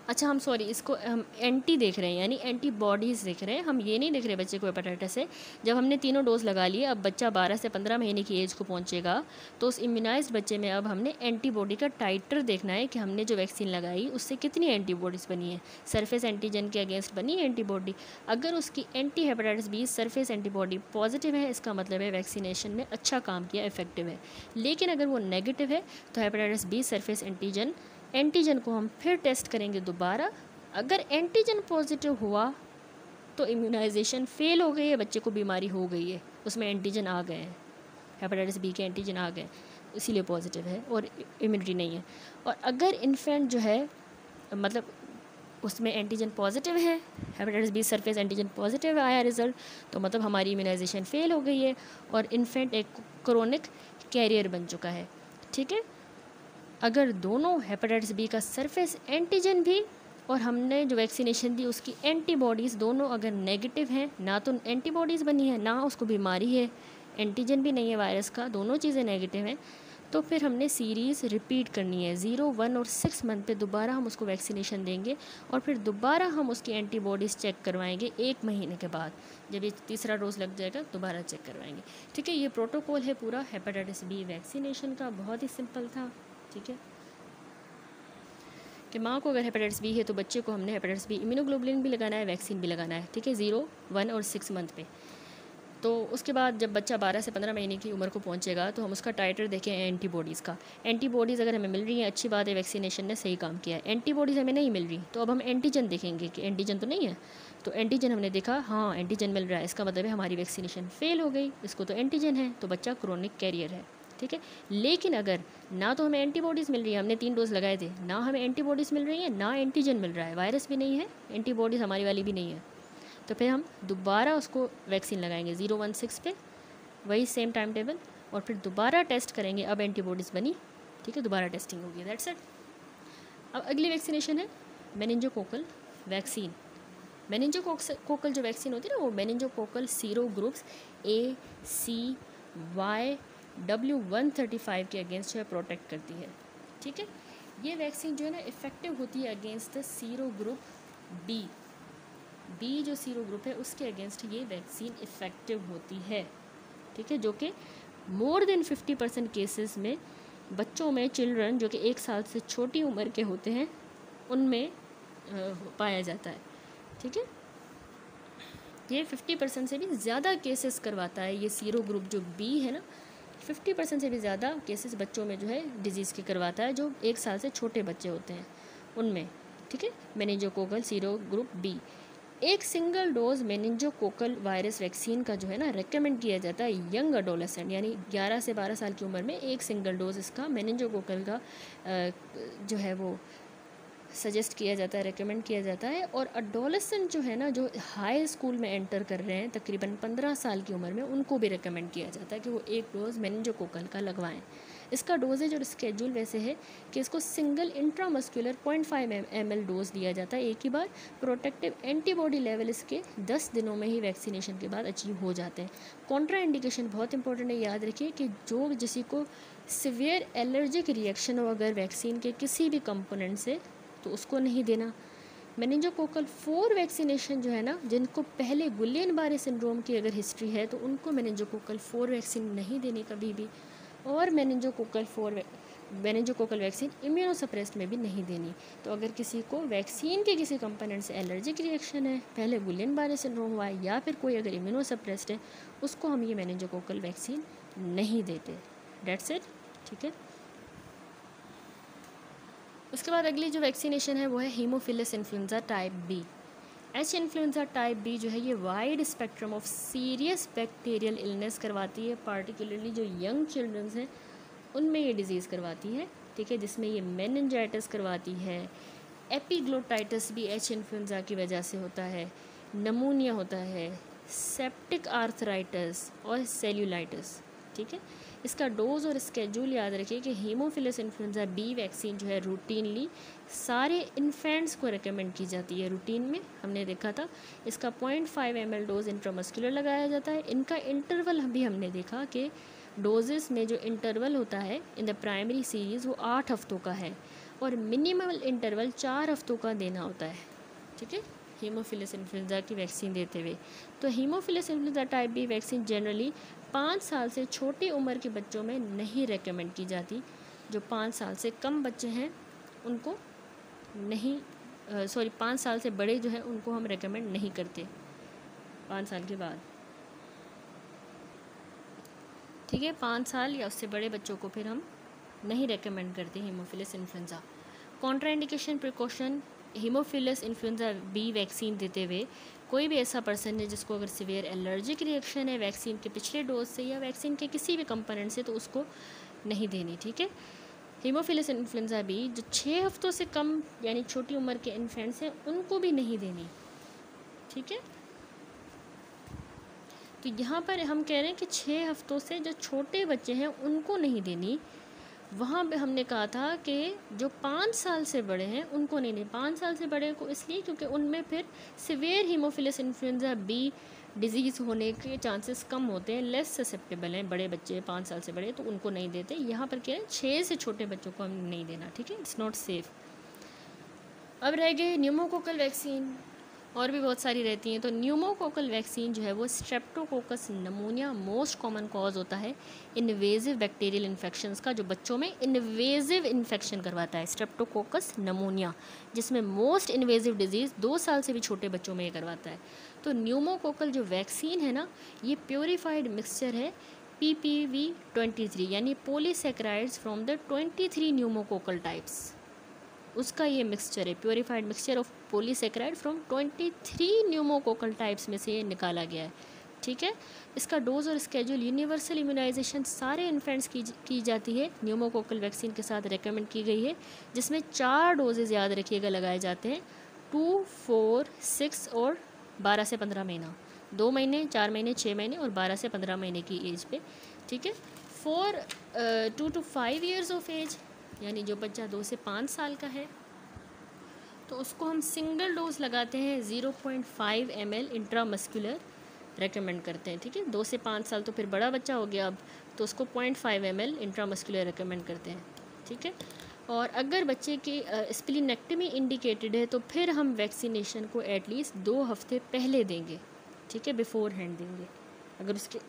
अच्छा हम सॉरी, इसको हम एंटी देख रहे हैं यानी एंटीबॉडीज़ देख रहे हैं, हम ये नहीं देख रहे बच्चे को हेपेटाइटिस है। जब हमने तीनों डोज लगा लिए, अब बच्चा 12 से 15 महीने की एज को पहुंचेगा, तो उस इम्यूनाइज्ड बच्चे में अब हमने एंटीबॉडी का टाइटर देखना है कि हमने जो वैक्सीन लगाई उससे कितनी एंटीबॉडीज़ बनी है, सरफेस एंटीजन के अगेंस्ट बनी है एंटीबॉडी। अगर उसकी anti hepatitis B surface antibody positive है, इसका मतलब है वैक्सीनेशन में अच्छा काम किया, इफेक्टिव है। लेकिन अगर वो नेगेटिव है तो हेपेटाइटिस बी सरफेस एंटीजन को हम फिर टेस्ट करेंगे दोबारा। अगर एंटीजन पॉजिटिव हुआ तो इम्यूनाइजेशन फेल हो गई है, बच्चे को बीमारी हो गई है, उसमें एंटीजन आ गए हैं, हेपेटाइटिस बी के एंटीजन आ गए, इसीलिए पॉजिटिव है और इम्यूनिटी नहीं है। और अगर इन्फेंट जो है मतलब उसमें एंटीजन पॉजिटिव है, hepatitis B surface antigen positive आया रिजल्ट, तो मतलब हमारी इम्यूनाइजेशन फेल हो गई है और इन्फेंट एक क्रोनिक कैरियर बन चुका है, ठीक है। अगर दोनों हेपेटाइटिस बी का सरफेस एंटीजन भी और हमने जो वैक्सीनेशन दी उसकी एंटीबॉडीज़ दोनों अगर नेगेटिव हैं, ना तो एंटीबॉडीज़ बनी है ना उसको बीमारी है, एंटीजन भी नहीं है वायरस का, दोनों चीज़ें नेगेटिव हैं, तो फिर हमने सीरीज़ रिपीट करनी है। 0, 1 और 6 मंथ पे दोबारा हम उसको वैक्सीनेशन देंगे और फिर दोबारा हम उसकी एंटीबॉडीज़ चेक करवाएंगे 1 महीने के बाद। जब ये तीसरा डोज लग जाएगा दोबारा चेक करवाएंगे, ठीक है। ये प्रोटोकॉल है पूरा हेपेटाइटिस बी वैक्सीनेशन का, बहुत ही सिंपल था, ठीक है। कि माँ को अगर हेपेटाइटिस बी है तो बच्चे को हमने हेपेटाइटिस बी इम्यूनोग्लोबुलिन भी लगाना है, वैक्सीन भी लगाना है, ठीक है, 0, 1 और 6 मंथ पे। तो उसके बाद जब बच्चा 12 से 15 महीने की उम्र को पहुँचेगा तो हम उसका टाइटर देखें एंटीबॉडीज़ का। एंटीबॉडीज़ अगर हमें मिल रही हैं अच्छी बात है, वैक्सीनेशन ने सही काम किया है। एंटीबॉडीज़ हमें नहीं मिल रही तो अब हम एंटीजन देखेंगे कि एंटीजन तो नहीं है, तो एंटीजन हमने देखा, हाँ एंटीजन मिल रहा है, इसका मतलब है हमारी वैक्सीनेशन फेल हो गई, इसको तो एंटीजन है, तो बच्चा क्रोनिक कैरियर है, ठीक है। लेकिन अगर ना तो हमें एंटीबॉडीज़ मिल रही है, हमने 3 डोज लगाए थे, ना हमें एंटीबॉडीज़ मिल रही है, ना एंटीजन मिल रहा है, वायरस भी नहीं है, एंटीबॉडीज़ हमारी वाली भी नहीं है, तो फिर हम दोबारा उसको वैक्सीन लगाएंगे 016 पे, वही सेम टाइम टेबल, और फिर दोबारा टेस्ट करेंगे। अब एंटीबॉडीज़ बनी, ठीक है, दोबारा टेस्टिंग होगी, दैट्स इट। अब अगली वैक्सीनेशन है मेनिंजोकोकल वैक्सीन। मेनिंजोकोकल जो वैक्सीन होती है ना, वो मेनिंजोकोकल सीरो ग्रुप्स ACY/W135 के अगेंस्ट जो है प्रोटेक्ट करती है, ठीक है। ये वैक्सीन जो है ना इफ़ेक्टिव होती है against the sero group B जो सीरो ग्रुप है उसके अगेंस्ट ये वैक्सीन इफ़ेक्टिव होती है, ठीक है, जो कि मोर देन 50% केसेस में बच्चों में, चिल्ड्रन जो कि 1 साल से छोटी उम्र के होते हैं उनमें पाया जाता है, ठीक है। ये 50% से भी ज़्यादा केसेस करवाता है, ये सीरो ग्रुप जो बी है ना, 50% से भी ज़्यादा केसेस बच्चों में जो है डिजीज़ के करवाता है जो 1 साल से छोटे बच्चे होते हैं उनमें, ठीक है। Meningococcal sero group B. एक single dose meningococcal virus vaccine का जो है ना रेकमेंड किया जाता है यंग अडोलेसेंट, यानी 11 से 12 साल की उम्र में एक सिंगल डोज इसका मेनिंजोकोकल का जो है वो सजेस्ट किया जाता है, रेकमेंड किया जाता है। और अडोलेसेंट जो है ना, जो हाई स्कूल में एंटर कर रहे हैं तकरीबन 15 साल की उम्र में, उनको भी रेकमेंड किया जाता है कि वो एक डोज मेनिंजोकोकल का लगवाएं। इसका डोजेज और स्केड्यूल वैसे है कि इसको सिंगल इंट्रामस्कुलर 0.5 ml डोज दिया जाता है एक ही बार। प्रोटेक्टिव एंटीबॉडी लेवल इसके 10 दिनों में ही वैक्सीनेशन के बाद अचीव हो जाते हैं। कॉन्ट्रा इंडिकेशन बहुत इंपॉर्टेंट है, याद रखिए कि जो किसी को सिवियर एलर्जिक रिएक्शन हो अगर वैक्सीन के किसी भी कंपोनेंट से, तो उसको नहीं देना। मेनिंजोकोकल 4 वैक्सीनेशन जो है ना, जिनको पहले गुलियन बारे सिंड्रोम की अगर हिस्ट्री है तो उनको मेनिंजोकोकल 4 वैक्सीन नहीं देनी कभी भी। और मेनिंजोकोकल वैक्सीन इम्यूनोसप्रेस्ड में भी नहीं देनी। तो अगर किसी को वैक्सीन के किसी कंपोनेंट से एलर्जिक रिएक्शन है, पहले गुलियन बारे सिंड्रोम हुआ है, या फिर कोई अगर इम्यूनोसप्रेस्ड है, उसको हम ये मेनिंजोकोकल वैक्सीन नहीं देते, दैट्स इट, ठीक है। उसके बाद अगली जो वैक्सीनेशन है वो है Haemophilus influenzae type B. H influenzae type B जो है ये wide spectrum of serious bacterial illness करवाती है, पार्टिकुलरली जो यंग चिल्ड्रंस हैं उनमें ये डिजीज़ करवाती है, ठीक है, जिसमें ये मेनिंजाइटिस करवाती है, एपिग्लोटाइटिस भी एच इन्फ्लुएंजा की वजह से होता है, नमूनिया होता है, सेप्टिक आर्थराइटिस और सेल्यूलाइटिस, ठीक है। इसका डोज और स्केड्यूल याद रखिए कि हीमोफिलस इन्फ्लुएंजा बी वैक्सीन जो है रूटीनली सारे इन्फेंट्स को रेकमेंड की जाती है। रूटीन में हमने देखा था इसका 0.5 ml डोज इंट्रामस्कुलर लगाया जाता है। इनका इंटरवल भी हमने देखा कि डोजेस में जो इंटरवल होता है इन द प्राइमरी सीरीज़ वो 8 हफ्तों का है और मिनिमल इंटरवल 4 हफ्तों का देना होता है, ठीक है, हीमोफिलस इन्फ्लुएंजा की वैक्सीन देते हुए। तो Haemophilus influenzae type B vaccine generally 5 साल से छोटी उम्र के बच्चों में नहीं रेकमेंड की जाती। जो 5 साल से कम बच्चे हैं उनको नहीं 5 साल से बड़े जो हैं उनको हम रेकमेंड नहीं करते 5 साल के बाद, ठीक है। 5 साल या उससे बड़े बच्चों को फिर हम नहीं रेकमेंड करते Haemophilus influenzae. Contraindication precaution Haemophilus influenzae B vaccine देते हुए कोई भी ऐसा पर्सन है जिसको अगर सिवियर एलर्जिक रिएक्शन है वैक्सीन के पिछले डोज से या वैक्सीन के किसी भी कंपोनेंट से, तो उसको नहीं देनी, ठीक है। हीमोफिलस इन्फ्लुएंजा बी जो 6 हफ्तों से कम यानी छोटी उम्र के इन्फेंट्स हैं उनको भी नहीं देनी, ठीक है। तो यहाँ पर हम कह रहे हैं कि 6 हफ्तों से जो छोटे बच्चे हैं उनको नहीं देनी। वहाँ पे हमने कहा था कि जो 5 साल से बड़े हैं उनको नहीं देनी। 5 साल से बड़े को इसलिए क्योंकि उनमें फिर severe Haemophilus influenzae B disease होने के चांसेस कम होते हैं, लेस ससेप्टेबल हैं बड़े बच्चे 5 साल से बड़े, तो उनको नहीं देते। यहाँ पर क्या है 6 से छोटे बच्चों को हम नहीं देना, ठीक है, इट्स नॉट सेफ़। अब रह गए न्यूमोकोकल वैक्सीन, और भी बहुत सारी रहती हैं। तो न्यूमोकोकल वैक्सीन जो है वो स्ट्रेप्टोकोकस नमूनिया मोस्ट कॉमन कॉज होता है इन्वेजिव बैक्टीरियल इन्फेक्शंस का, जो बच्चों में इन्वेजिव इन्फेक्शन करवाता है स्ट्रेप्टोकोकस नमूनिया, जिसमें मोस्ट इन्वेजिव डिजीज़ 2 साल से भी छोटे बच्चों में ये करवाता है। तो न्यूमोकोकल जो वैक्सीन है ना, ये प्योरीफाइड मिक्सचर है PPV23 यानी polysaccharides from the 23 pneumococcal types, उसका ये मिक्सचर है, purified mixture of polysaccharide from 23 pneumococcal types में से ये निकाला गया है, ठीक है। इसका डोज और स्केड्यूल यूनिवर्सल इम्यूनाइजेशन सारे इन्फेंट्स की जाती है, न्यूमोकोकल वैक्सीन के साथ रेकमेंड की गई है, जिसमें 4 डोजेज़ याद रखिएगा लगाए जाते हैं, 2, 4, 6 और 12 से 15 महीना, 2 महीने, 4 महीने, 6 महीने और 12 से 15 महीने की एज पे, ठीक है। For 2 to 5 years of age, यानी जो बच्चा 2 से 5 साल का है, तो उसको हम सिंगल डोज लगाते हैं 0.5 ml इंट्रामस्कुलर रेकमेंड करते हैं, ठीक है। 2 से 5 साल तो फिर बड़ा बच्चा हो गया अब, तो उसको 0.5 ml इंट्रामस्कुलर रेकमेंड करते हैं, ठीक है। और अगर बच्चे की स्प्लीनेक्टमी इंडिकेटेड है तो फिर हम वैक्सीनेशन को एटलीस्ट 2 हफ्ते पहले देंगे, ठीक है, बिफोर हैंड देंगे। अगर उसकी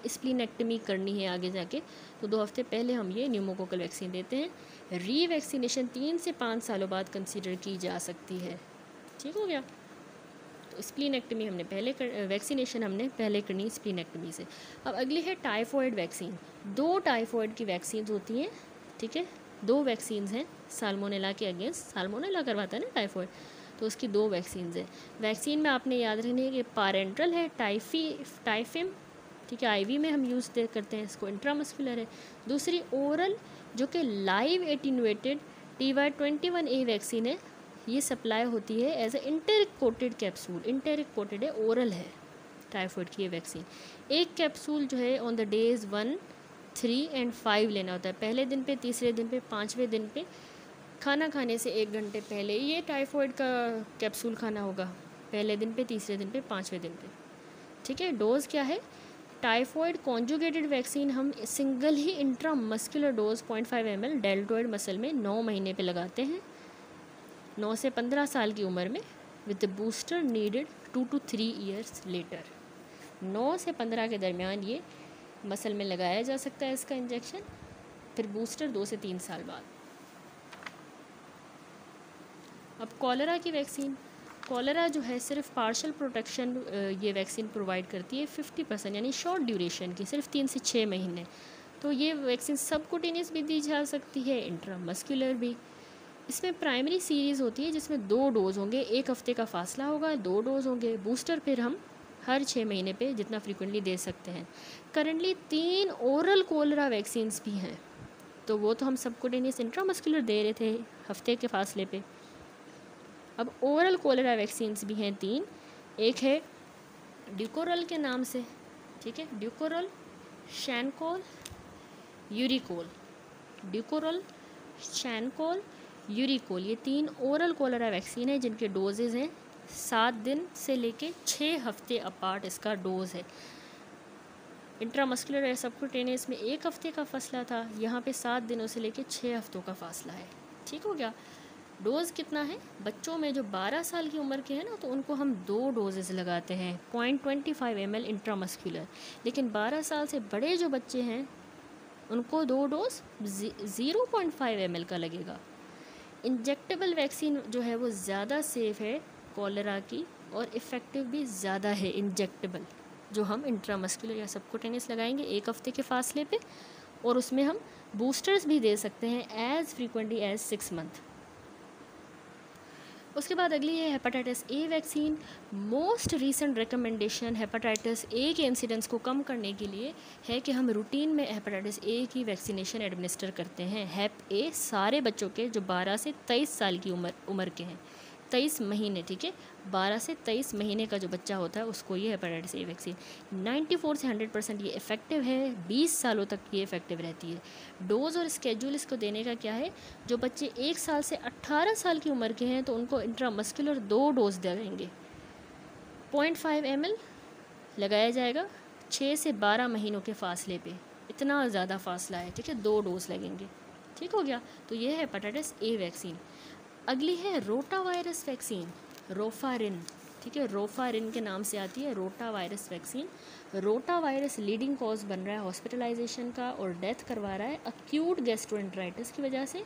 स्प्लीनेक्टमी करनी है आगे जाके तो 2 हफ्ते पहले हम ये न्यूमोकोकल वैक्सीन देते हैं। रीवैक्सीनेशन 3 से 5 सालों बाद कंसीडर की जा सकती है, ठीक हो गया। तो स्प्लीनेक्टमी हमने पहले वैक्सीनेशन हमने पहले करनी स्प्लीनेक्टमी से। अब अगली है टाइफॉइड वैक्सीन। 2 टाइफॉइड की वैक्सीन होती हैं, ठीक है, 2 वैक्सीन्स हैं साल्मोनेला के अगेंस्ट, साल्मोनेला करवाता है ना टाइफॉइड, तो उसकी 2 वैक्सीन्स हैं। वैक्सीन में आपने याद रखनी है कि पैरेंटल है टाइफिम, ठीक है, आईवी में हम यूज़ करते हैं इसको, इंट्रामस्कुलर है। दूसरी ओरल जो कि लाइव एटीन्यूएटेड TY21A वैक्सीन है, ये सप्लाई होती है as a enteric coated capsule, enteric coated है, ओरल है टाइफॉइड की ये वैक्सीन। एक कैप्सूल जो है ऑन द डेज 1, 3 and 5 लेना होता है, पहले दिन पे, तीसरे दिन पे, 5वें दिन पे, खाना खाने से 1 घंटे पहले ये टाइफॉइड का कैप्सूल खाना होगा, पहले दिन पे, तीसरे दिन पे, 5वें दिन पे, ठीक है। डोज़ क्या है, टाइफॉइड कॉन्जुगेटेड वैक्सीन हम सिंगल ही intramuscular dose 0.5 ml deltoid muscle में 9 महीने पे लगाते हैं, 9 से 15 साल की उम्र में, with the booster needed 2 to 3 years later. 9 से 15 के दरमियान ये मसल में लगाया जा सकता है इसका इंजेक्शन, फिर बूस्टर 2 से 3 साल बाद। अब कॉलरा की वैक्सीन, कॉलरा जो है सिर्फ पार्शल प्रोटेक्शन ये वैक्सीन प्रोवाइड करती है 50%, यानी शॉर्ट ड्यूरेशन की, सिर्फ 3 से 6 महीने। तो ये वैक्सीन सबकुटेनियस भी दी जा सकती है, इंट्रामस्कुलर भी। इसमें प्राइमरी सीरीज़ होती है जिसमें 2 डोज होंगे, 1 हफ्ते का फासला होगा, 2 डोज होंगे। बूस्टर फिर हम हर 6 महीने पे जितना फ्रीक्वेंटली दे सकते हैं। करंटली 3 ओरल कोलरा वैक्सीन्स भी हैं, तो वो तो हम सबकुटेनियस इंट्रामस्कुलर दे रहे थे हफ्ते के फासले पे। अब ओरल कोलरा वैक्सीन्स भी हैं 3, एक है ड्यूकोरल के नाम से, ठीक है, ड्यूकोरल, शैनकोल, यूरिकोल, ड्यूकोरल, शैनकोल, यूरिकोल, ये 3 ओरल कोलरा वैक्सीन है जिनके डोजेज़ हैं 7 दिन से लेके 6 हफ्ते अपार्ट इसका डोज है। इंट्रामस्कुलर सबकुटेनियस में 1 हफ्ते का फासला था, यहाँ पे 7 दिनों से लेके 6 हफ्तों का फासला है, ठीक हो गया। डोज़ कितना है, बच्चों में जो 12 साल की उम्र के हैं ना, तो उनको हम 2 डोजेज़ लगाते हैं 0.25 ml इंट्रामस्कुलर, लेकिन 12 साल से बड़े जो बच्चे हैं उनको 2 डोज 0.5 ml का लगेगा। इंजेक्टेबल वैक्सीन जो है वो ज़्यादा सेफ़ है कॉलरा की, और इफ़ेक्टिव भी ज़्यादा है इंजेक्टेबल, जो हम इंट्रामस्कुलर या सबकुटेनियस लगाएंगे 1 हफ्ते के फासले पे, और उसमें हम बूस्टर्स भी दे सकते हैं एज़ फ्रीक्वेंटली एज़ 6 मंथ। उसके बाद अगली है hepatitis A vaccine. Most recent recommendation hepatitis A के इंसिडेंस को कम करने के लिए है कि हम रूटीन में हेपेटाइटिस ए की वैक्सीनेशन एडमिनिस्टर करते हैं। हेप ए सारे बच्चों के जो 12 से 23 साल की उम्र के हैं, 23 महीने, ठीक है, 12 से 23 महीने का जो बच्चा होता है उसको ये हेपेटाइटिस ए वैक्सीन 94 से 100% ये इफ़ेक्टिव है, 20 सालों तक ये इफ़ेक्टिव रहती है। डोज़ और स्केड्यूल इसको देने का क्या है, जो बच्चे 1 साल से 18 साल की उम्र के हैं तो उनको इंट्रामस्कुलर 2 डोज देंगे, 0.5 ml लगाया जाएगा 6 से 12 महीनों के फासले पे, इतना ज़्यादा फासला है, ठीक है, 2 डोज लगेंगे, ठीक हो गया। तो ये है हेपेटाइटिस ए वैक्सीन। अगली है रोटा वायरस वैक्सीन, रोफारिन, ठीक है, रोफारिन के नाम से आती है rota virus vaccine. Rota virus leading cause बन रहा है हॉस्पिटलाइजेशन का और डेथ करवा रहा है अक्यूट गैस्ट्रोएंटेराइटिस की वजह से।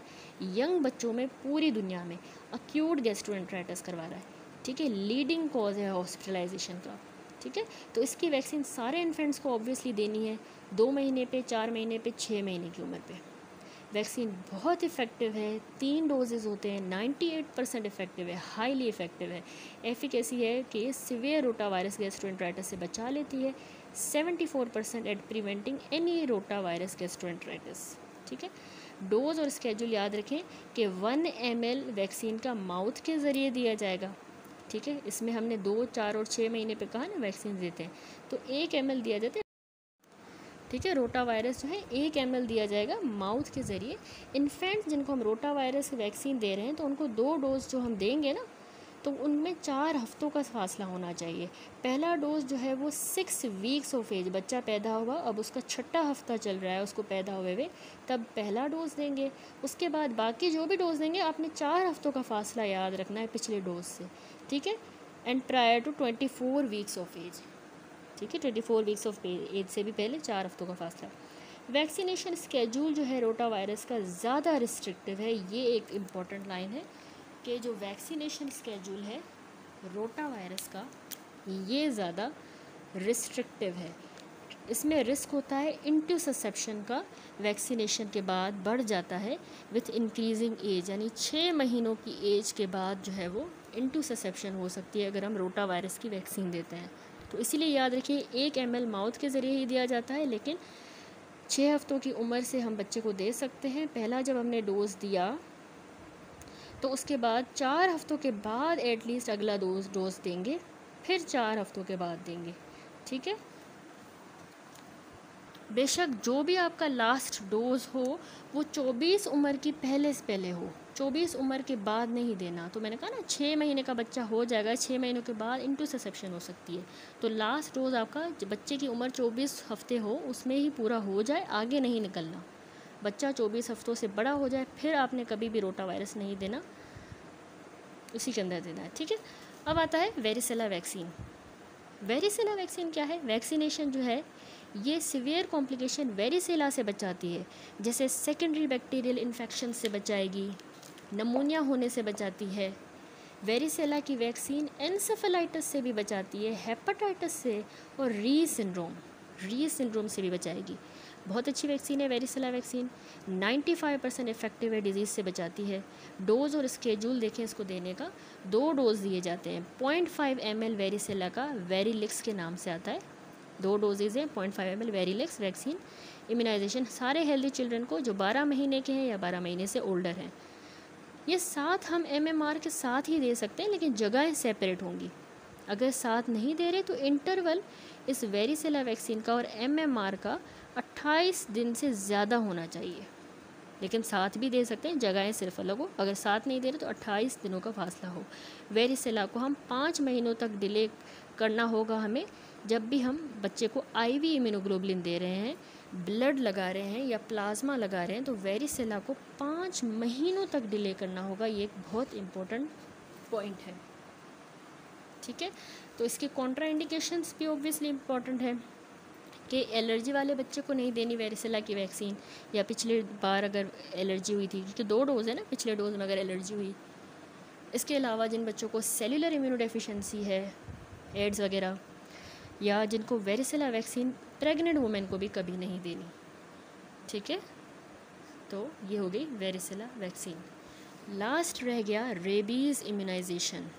यंग बच्चों में पूरी दुनिया में अक्यूट गैस्ट्रोएंटेराइटिस करवा रहा है, ठीक है, लीडिंग कॉज है हॉस्पिटलाइजेशन का, ठीक है। तो इसकी वैक्सीन सारे इन्फेंट्स को ऑब्वियसली देनी है 2 महीने पे, 4 महीने पे, 6 महीने की उम्र पे। वैक्सीन बहुत इफ़ेक्टिव है, 3 डोजेज़ होते हैं, 98% इफ़ेक्टिव है, हाईली इफ़ेक्टिव है। एफिकेसी है कि सिवियर रोटा वायरस गैस्ट्रोएंटेराइटिस से बचा लेती है, 74% at preventing any rota virus gastroenteritis. ठीक है, डोज और स्केड्यूल याद रखें कि 1 ml वैक्सीन का माउथ के ज़रिए दिया जाएगा। ठीक है, इसमें हमने 2, 4 और 6 महीने पे कहा ना वैक्सीन देते हैं, तो 1 ml दिया जाता है। ठीक है, रोटा वायरस जो है 1 ml दिया जाएगा माउथ के ज़रिए। इन्फेंट्स जिनको हम रोटा वायरस की वैक्सीन दे रहे हैं तो उनको 2 डोज जो हम देंगे ना, तो उनमें 4 हफ्तों का फासला होना चाहिए। पहला डोज जो है वो 6 वीक्स ऑफ एज, बच्चा पैदा हुआ, अब उसका 6वां हफ्ता चल रहा है उसको पैदा हुए तब पहला डोज देंगे। उसके बाद बाकी जो भी डोज देंगे आपने 4 हफ्तों का फासला याद रखना है पिछले डोज से। ठीक है, and prior to 24 weeks of age. ठीक है, 24 वीक्स ऑफ एज से भी पहले 4 हफ्तों का फासला। वैक्सीनेशन स्केड्यूल जो है रोटा वायरस का ज़्यादा रिस्ट्रिक्टिव है, ये एक इम्पॉर्टेंट लाइन है कि जो वैक्सीनेशन स्केड्यूल है रोटा वायरस का ये ज़्यादा रिस्ट्रिक्टिव है। इसमें रिस्क होता है इंट्यूससेप्शन का, वैक्सीनेशन के बाद बढ़ जाता है विथ इंक्रीजिंग एज, यानी 6 महीनों की एज के बाद जो है वो इंट्यूससेप्शन हो सकती है अगर हम रोटा वायरस की वैक्सीन देते हैं। तो इसीलिए याद रखिए 1 ml माउथ के ज़रिए ही दिया जाता है, लेकिन 6 हफ्तों की उम्र से हम बच्चे को दे सकते हैं। पहला जब हमने डोज दिया तो उसके बाद 4 हफ्तों के बाद एटलीस्ट अगला डोज देंगे, फिर 4 हफ्तों के बाद देंगे। ठीक है, बेशक जो भी आपका लास्ट डोज हो वो 24 उम्र की पहले से पहले हो, 24 उम्र के बाद नहीं देना। तो मैंने कहा ना 6 महीने का बच्चा हो जाएगा, 6 महीनों के बाद इंट्यूससेप्शन हो सकती है, तो लास्ट डोज आपका बच्चे की उम्र 24 हफ्ते हो उसमें ही पूरा हो जाए, आगे नहीं निकलना। बच्चा 24 हफ्तों से बड़ा हो जाए फिर आपने कभी भी रोटा वायरस नहीं देना, उसी के अंदर देना है। ठीक है, अब आता है वेरिसेला वैक्सीन। वेरिसेला वैक्सीन क्या है? वैक्सीनेशन जो है ये सीवियर कॉम्प्लिकेशन वेरिसेला से बचाती है, जैसे सेकेंडरी बैक्टीरियल इन्फेक्शन से बचाएगी, नमूनिया होने से बचाती है। वेरिसेला की वैक्सीन एन्सेफेलाइटिस से भी बचाती है, हेपेटाइटिस से, और री सिंड्रोम से भी बचाएगी। बहुत अच्छी वैक्सीन है वेरिसेला वैक्सीन, 95% इफेक्टिव है, डिजीज़ से बचाती है। डोज और स्केड्यूल देखें इसको देने का, 2 डोज दिए जाते हैं। 0.5 ml वेरिसेला का वेरिलिक्स के नाम से आता है, 2 डोजेज़ हैं, 0.5 ml वेरिलिक्स वैक्सीन। इम्यूनाइजेशन सारे हेल्दी चिल्ड्रन को जो 12 महीने के हैं या 12 महीने से ओल्डर हैं। ये साथ हम MMR के साथ ही दे सकते हैं, लेकिन जगहें सेपरेट होंगी। अगर साथ नहीं दे रहे तो इंटरवल इस वेरिसेला वैक्सीन का और MMR का 28 दिन से ज़्यादा होना चाहिए, लेकिन साथ भी दे सकते हैं, जगहें सिर्फ अलग हो। अगर साथ नहीं दे रहे तो 28 दिनों का फासला हो। वेरिसेला को हम 5 महीनों तक डिले करना होगा हमें, जब भी हम बच्चे को IV इम्यूनोग्लोबुलिन दे रहे हैं, ब्लड लगा रहे हैं या प्लाज्मा लगा रहे हैं, तो वेरिसेला को 5 महीनों तक डिले करना होगा। ये एक बहुत इम्पोर्टेंट पॉइंट है। ठीक है, तो इसके कॉन्ट्रा इंडिकेशंस भी ऑब्वियसली इम्पॉर्टेंट है कि एलर्जी वाले बच्चे को नहीं देनी वेरिसेला की वैक्सीन, या पिछले बार अगर एलर्जी हुई थी, क्योंकि 2 डोज है ना, पिछले डोज में अगर एलर्जी हुई। इसके अलावा जिन बच्चों को सेलुलर इम्यूनोडेफिशिएंसी है, एड्स वगैरह, या जिनको वेरिसेला वैक्सीन प्रेग्नेंट वुमेन को भी कभी नहीं देनी। ठीक है, तो ये हो गई वेरिसेला वैक्सीन। लास्ट रह गया रेबीज़ इम्यूनाइजेशन।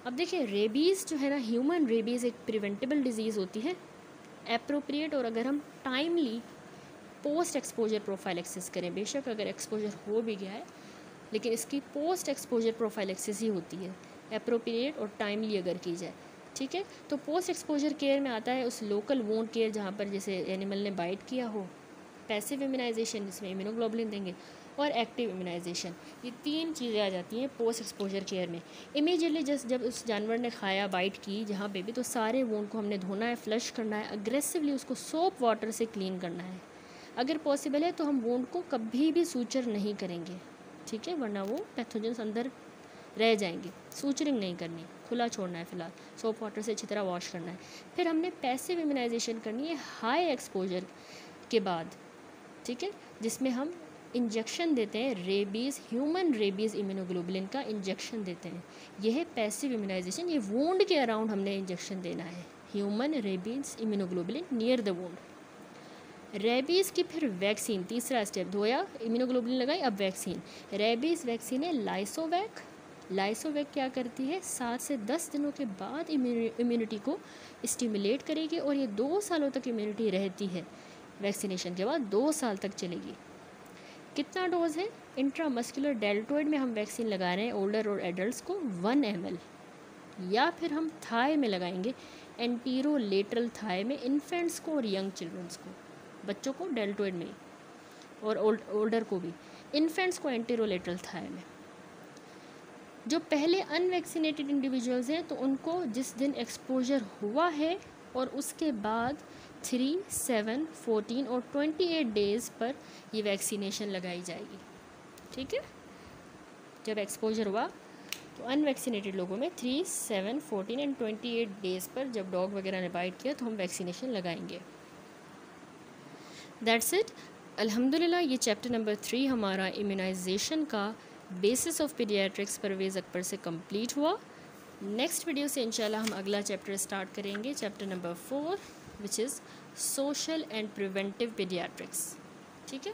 अब देखिए रेबीज़ जो है ना, ह्यूमन रेबीज़ एक प्रिवेंटेबल डिजीज़ होती है, एप्रोप्रिएट, और अगर हम टाइमली पोस्ट एक्सपोजर प्रोफाइलेक्सिस करें, बेशक अगर एक्सपोजर हो भी गया है लेकिन इसकी पोस्ट एक्सपोजर प्रोफाइलेक्सिस ही होती है, एप्रोप्रिएट और टाइमली अगर की जाए। ठीक है, तो पोस्ट एक्सपोजर केयर में आता है उस लोकल वोंड केयर जहाँ पर जैसे एनिमल ने बाइट किया हो, पैसिव इम्यूनाइजेशन जिसमें इम्यूनोग्लोबुलिन देंगे, और एक्टिव इम्यूनाइजेशन। ये 3 चीज़ें आ जाती हैं पोस्ट एक्सपोजर केयर में। इमीडिएटली जब उस जानवर ने खाया, बाइट की जहाँ पे भी, तो सारे वोंड को हमने धोना है, फ्लश करना है, अग्रेसिवली उसको सोप वाटर से क्लीन करना है। अगर पॉसिबल है तो हम वोंड को कभी भी सूचर नहीं करेंगे, ठीक है, वरना वो पैथोजेंस अंदर रह जाएंगे। सूचरिंग नहीं करनी, खुला छोड़ना है फिलहाल, सोप वाटर से अच्छी तरह वॉश करना है। फिर हमने पैसिव इम्यूनाइजेशन करनी है हाई एक्सपोजर के बाद, ठीक है, जिसमें हम इंजेक्शन देते हैं रेबीज़, ह्यूमन रेबीज़ इम्यूनोग्लोबुलिन का इंजेक्शन देते हैं। यह है पैसिव इम्यूनाइजेशन, ये वोंड के अराउंड हमने इंजेक्शन देना है, human rabies immunoglobulin near the wound. Rabies की फिर वैक्सीन, तीसरा स्टेप, धोया, इम्यूनोग्लोबुलिन लगाई, अब वैक्सीन। रेबीज़ वैक्सीन है लाइसोवैक, लाइसोवैक क्या करती है, 7 से 10 दिनों के बाद इम्यूनिटी को स्टिमुलेट करेगी और ये 2 सालों तक इम्यूनिटी रहती है। वैक्सीनेशन के बाद 2 साल तक चलेगी। कितना डोज है, इंट्रामस्कुलर डेल्टोइड में हम वैक्सीन लगा रहे हैं ओल्डर और एडल्ट को 1 ml, या फिर हम थाई में लगाएंगे एंटीरोलेटरल थाई में इन्फेंट्स को और यंग चिल्ड्रंस को, बच्चों को डेल्टोइड में और ओल्डर को भी, इन्फेंट्स को एंटीरोलेटरल थाई में। जो पहले अनवैक्सीनेटेड इंडिविजुअल्स हैं तो उनको जिस दिन एक्सपोजर हुआ है और उसके बाद 3, 7, 14 और 28 डेज़ पर ये वैक्सीनेशन लगाई जाएगी। ठीक है, जब एक्सपोजर हुआ तो अनवैक्सीनेटेड लोगों में 3, 7, 14 एंड 28 डेज़ पर जब डॉग वगैरह ने बाइट किया तो हम वैक्सीनेशन लगाएंगे। That's it. अल्हम्दुलिल्लाह ये चैप्टर नंबर 3 हमारा इम्यूनाइजेशन का basis of paediatrics Parvez Akbar से कंप्लीट हुआ। नेक्स्ट वीडियो से इंशाल्लाह हम अगला चैप्टर स्टार्ट करेंगे, chapter number 4 which is social and preventive paediatrics. ठीक है।